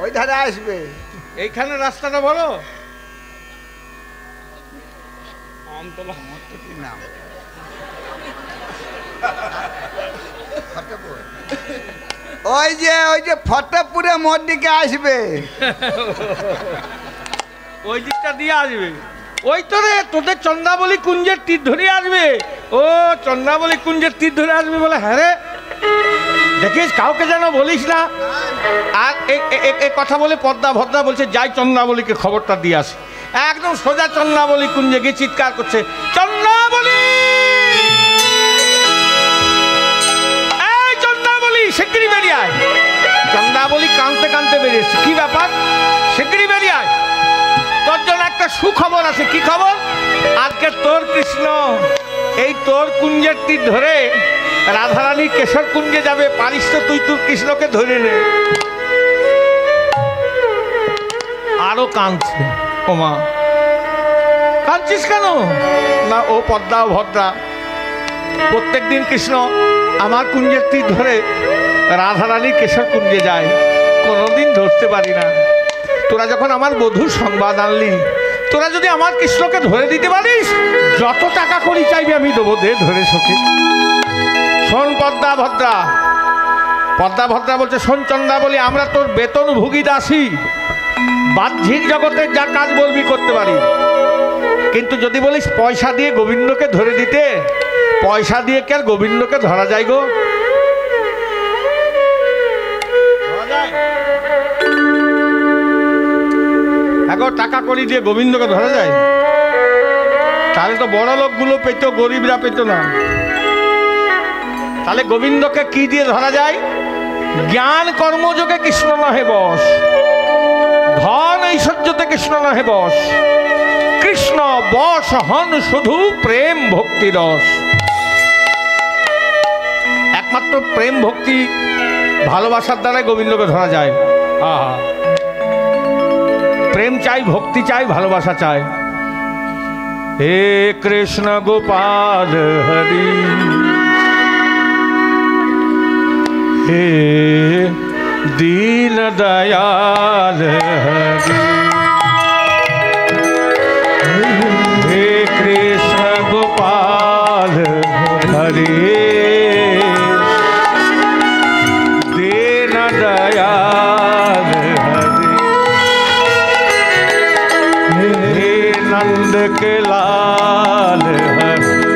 ওই ধারে আসবে। এইখানে রাস্তাটা বলো। ওই যে ফতেপুরে মোড় দিকে আসবে, ওই দিকটা দিয়ে আসবে। ওই তো রে, তোদের চন্দ্রাবলী কুঞ্জের তীর ধরে আসবে। ও চন্দ্রাবলী কুঞ্জের তীর ধরে আসবে বলে, হ্যাঁ রে দেখিস কাউকে যেন বলিস না। আর এই কথা বলে পদ্মা ভদ্রা বলছে, যাই চন্দ্রাবলীকে খবরটা দিয়ে আসে। একদম সোজা চন্দ্রাবলী কুঞ্জে গিয়ে চিৎকার করছে, চন্দ্রাবলী, এই চন্দ্রাবলী শিগগিরই বেরিয়ে আয়। চন্দ্রাবলী কাঁদতে কাঁদতে বেরিয়েছে, কি ব্যাপার? শিগগিরই বেরিয়ে আয়, তোর জন্য একটা সুখবর আছে। কি খবর? আজকে তোর কৃষ্ণ এই তোর কুঞ্জের তীর ধরে রাধারানী কেশর কুঞ্জে যাবে, পারিস তো তুই তোর কৃষ্ণকে ধরে নে। আরো কাঁদছে। ওমা কাঁদছিস কেন? না ও পদ্মা ভদ্রা, প্রত্যেক দিন কৃষ্ণ আমার কুঞ্জের তীর ধরে রাধারানী কেশর কুঞ্জে যায়, কোনোদিন ধরতে পারি না। তোরা যখন আমার বধূর সংবাদ আনলি, তোরা যদি আমার কৃষ্ণকে ধরে দিতে পারিস, যত টাকা করি চাইবি আমি দেবো, দে ধরে সখী। শোন পদ্মা ভদ্রা, পদ্মা ভদ্রা বলছে, শোন চন্দ্রাবলী, আমরা তোর বেতনভোগী দাসী, বাহ্যিক জগতের যা কাজ বলবি করতে পারি, কিন্তু যদি বলিস পয়সা দিয়ে গোবিন্দকে ধরে দিতে, পয়সা দিয়ে কি আর গোবিন্দকে ধরা যায় গো? এখন টাকা করি দিয়ে গোবিন্দকে ধরা যায়? তাহলে তো বড় লোকগুলো পেত, গরিবরা পেত না। তাহলে গোবিন্দকে কি দিয়ে ধরা যায়? জ্ঞান কর্মযোগে কৃষ্ণ নহে বস, ধন ঐশ্বর্যতে কৃষ্ণ নহে বস, কৃষ্ণ বস হন শুধু প্রেম ভক্তি রস। একমাত্র প্রেম ভক্তি ভালোবাসার দ্বারাই গোবিন্দকে ধরা যায়। আহা, প্রেম চাই, ভক্তি চাই, ভালোবাসা চাই। হে কৃষ্ণ গোপাল হরি, হে দীন দয়াল হরি, হে কৃষ্ণ গোপাল হরি, দীন দয়াল হরি, হে नंद के लाल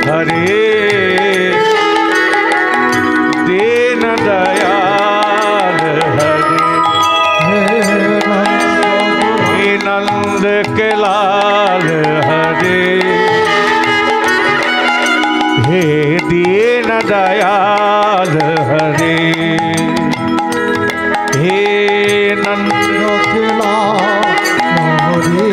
हरे दीन दयाल हरे, हे नंद के लाल हरे, हे दीन दयाल हरे, हे नंद के लाल हरे,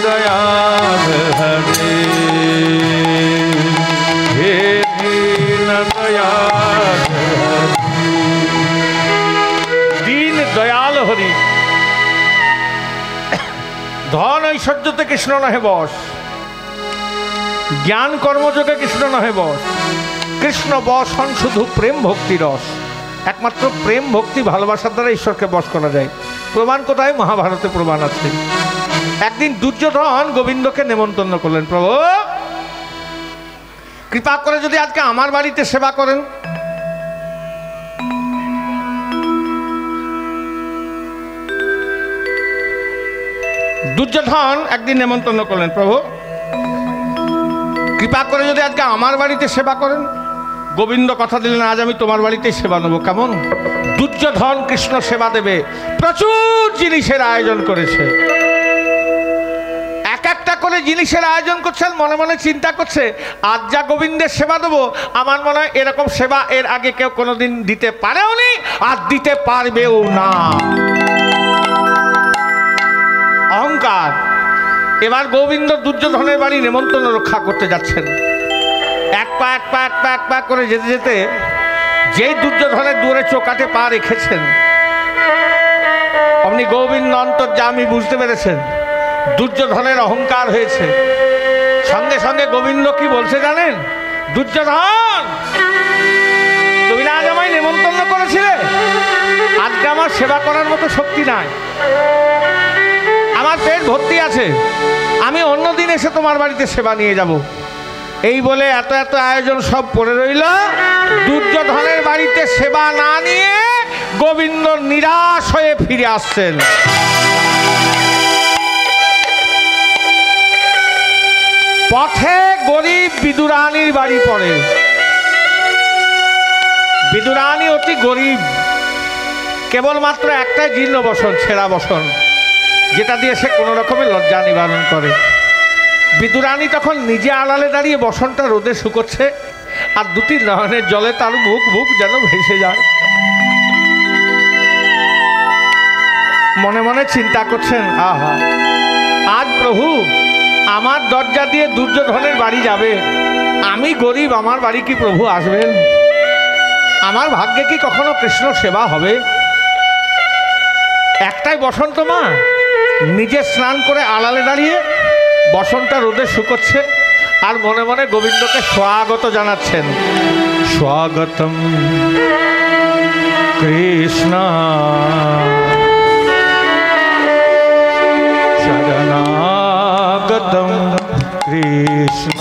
दयाल हरे, हे दीन दयाल दीन दयाल हरि। ধন ঐশ্বর্যতে কৃষ্ণ নহে বস, জ্ঞান কর্মযোগে কৃষ্ণ নহে বস, কৃষ্ণ বস হন শুধু প্রেম ভক্তি রস। একমাত্র প্রেম ভক্তি ভালোবাসার দ্বারা ঈশ্বরকে বশ করা যায়। প্রমাণ কোথায়? মহাভারতে প্রমাণ আছে। একদিন দুর্যোধন গোবিন্দকে নেমন্তন্ন করলেন, প্রভু কৃপা করে যদি আজকে আমার বাড়িতে সেবা করেন। দুর্যোধন একদিন নেমন্তন্ন করলেন, প্রভু কৃপা করে যদি আজকে আমার বাড়িতে সেবা করেন। গোবিন্দ কথা দিলেন, আজ আমি তোমার বাড়িতে সেবা নেবো। কেমন? দুর্যোধন কৃষ্ণ সেবা দেবে, প্রচুর জিনিসের আয়োজন করেছে। এক একটা করে জিনিসের আয়োজন করছেন, মনে মনে চিন্তা করছে আজ যা গোবিন্দের সেবা দেবো, আমার মনে হয় এরকম সেবা এর আগে কেউ কোনোদিন দিতে পারেও নি, আর দিতে পারবেও না। অহংকার। এবার গোবিন্দ দুর্যোধনের বাড়ি নেমন্তন্ন রক্ষা করতে যাচ্ছেন। এক পা এক পা এক পা এক পা করে যেতে যেতে যেই দুর্যোধনের দুয়ারে চোকাটে পা রেখেছেন, অমনি গোবিন্দ অন্তর্যামী বুঝতে পেরেছেন দুর্যোধনের অহংকার হয়েছে। সঙ্গে সঙ্গে গোবিন্দ কি বলছে জানেন? দুর্যোধন, তুমি না আজ আমায় নেমন্তন্ন করেছিলে, আজকে আমার সেবা করার মতো শক্তি নাই, আমার পেট ভর্তি আছে, আমি অন্যদিন এসে তোমার বাড়িতে সেবা নিয়ে যাব। এই বলে এত এত আয়োজন সব পড়ে রইল। দুর্যোধনের বাড়িতে সেবা না নিয়ে গোবিন্দ নিরাশ হয়ে ফিরে আসছেন। পথে গরিব বিদুরানীর বাড়ি পড়ে। বিদুরানী অতি গরিব, কেবলমাত্র একটাই জীর্ণ বসন, ছেঁড়া বসন, যেটা দিয়ে সে কোনো রকমের লজ্জা নিবারণ করে। বিদুরানী তখন নিজে আড়ালে দাঁড়িয়ে বসনটা রোদে শুকোচ্ছে, আর দুটি নয়নের জলে তার মুখ মুখ যেন ভেসে যায়। মনে মনে চিন্তা করছেন, আহা, আজ প্রভু আমার দরজা দিয়ে দুর্যোধনের বাড়ি যাবে, আমি গরিব, আমার বাড়ি কি প্রভু আসবেন? আমার ভাগ্যে কি কখনো কৃষ্ণ সেবা হবে? একটাই বসন্ত মা নিজে স্নান করে আড়ালে দাঁড়িয়ে বসনটা রোদে শুকোচ্ছে, আর মনে মনে গোবিন্দকে স্বাগত জানাচ্ছেন। স্বাগতম কৃষ্ণ শরণাগতম কৃষ্ণ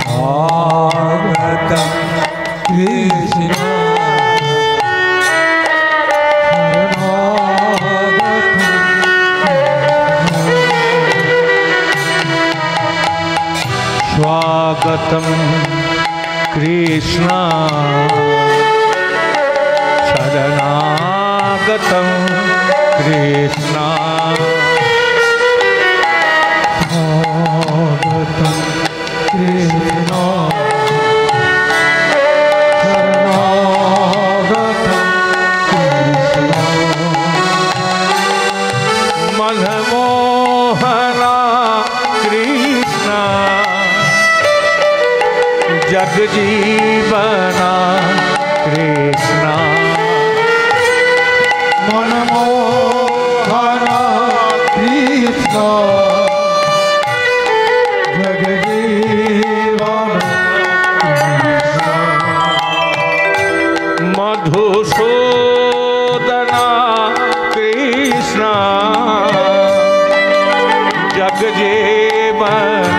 স্বাগতম কৃষ্ণ स्वागतम कृष्ण शरणागतम कृष्ण स्वागतम कृष्ण शरणागतम कृष्ण मनमोहना कृष्ण जगजीवना कृष्ण मनमोहना कृष्ण जगजीवना कृष्ण मधुसूदना कृष्ण जगजीवना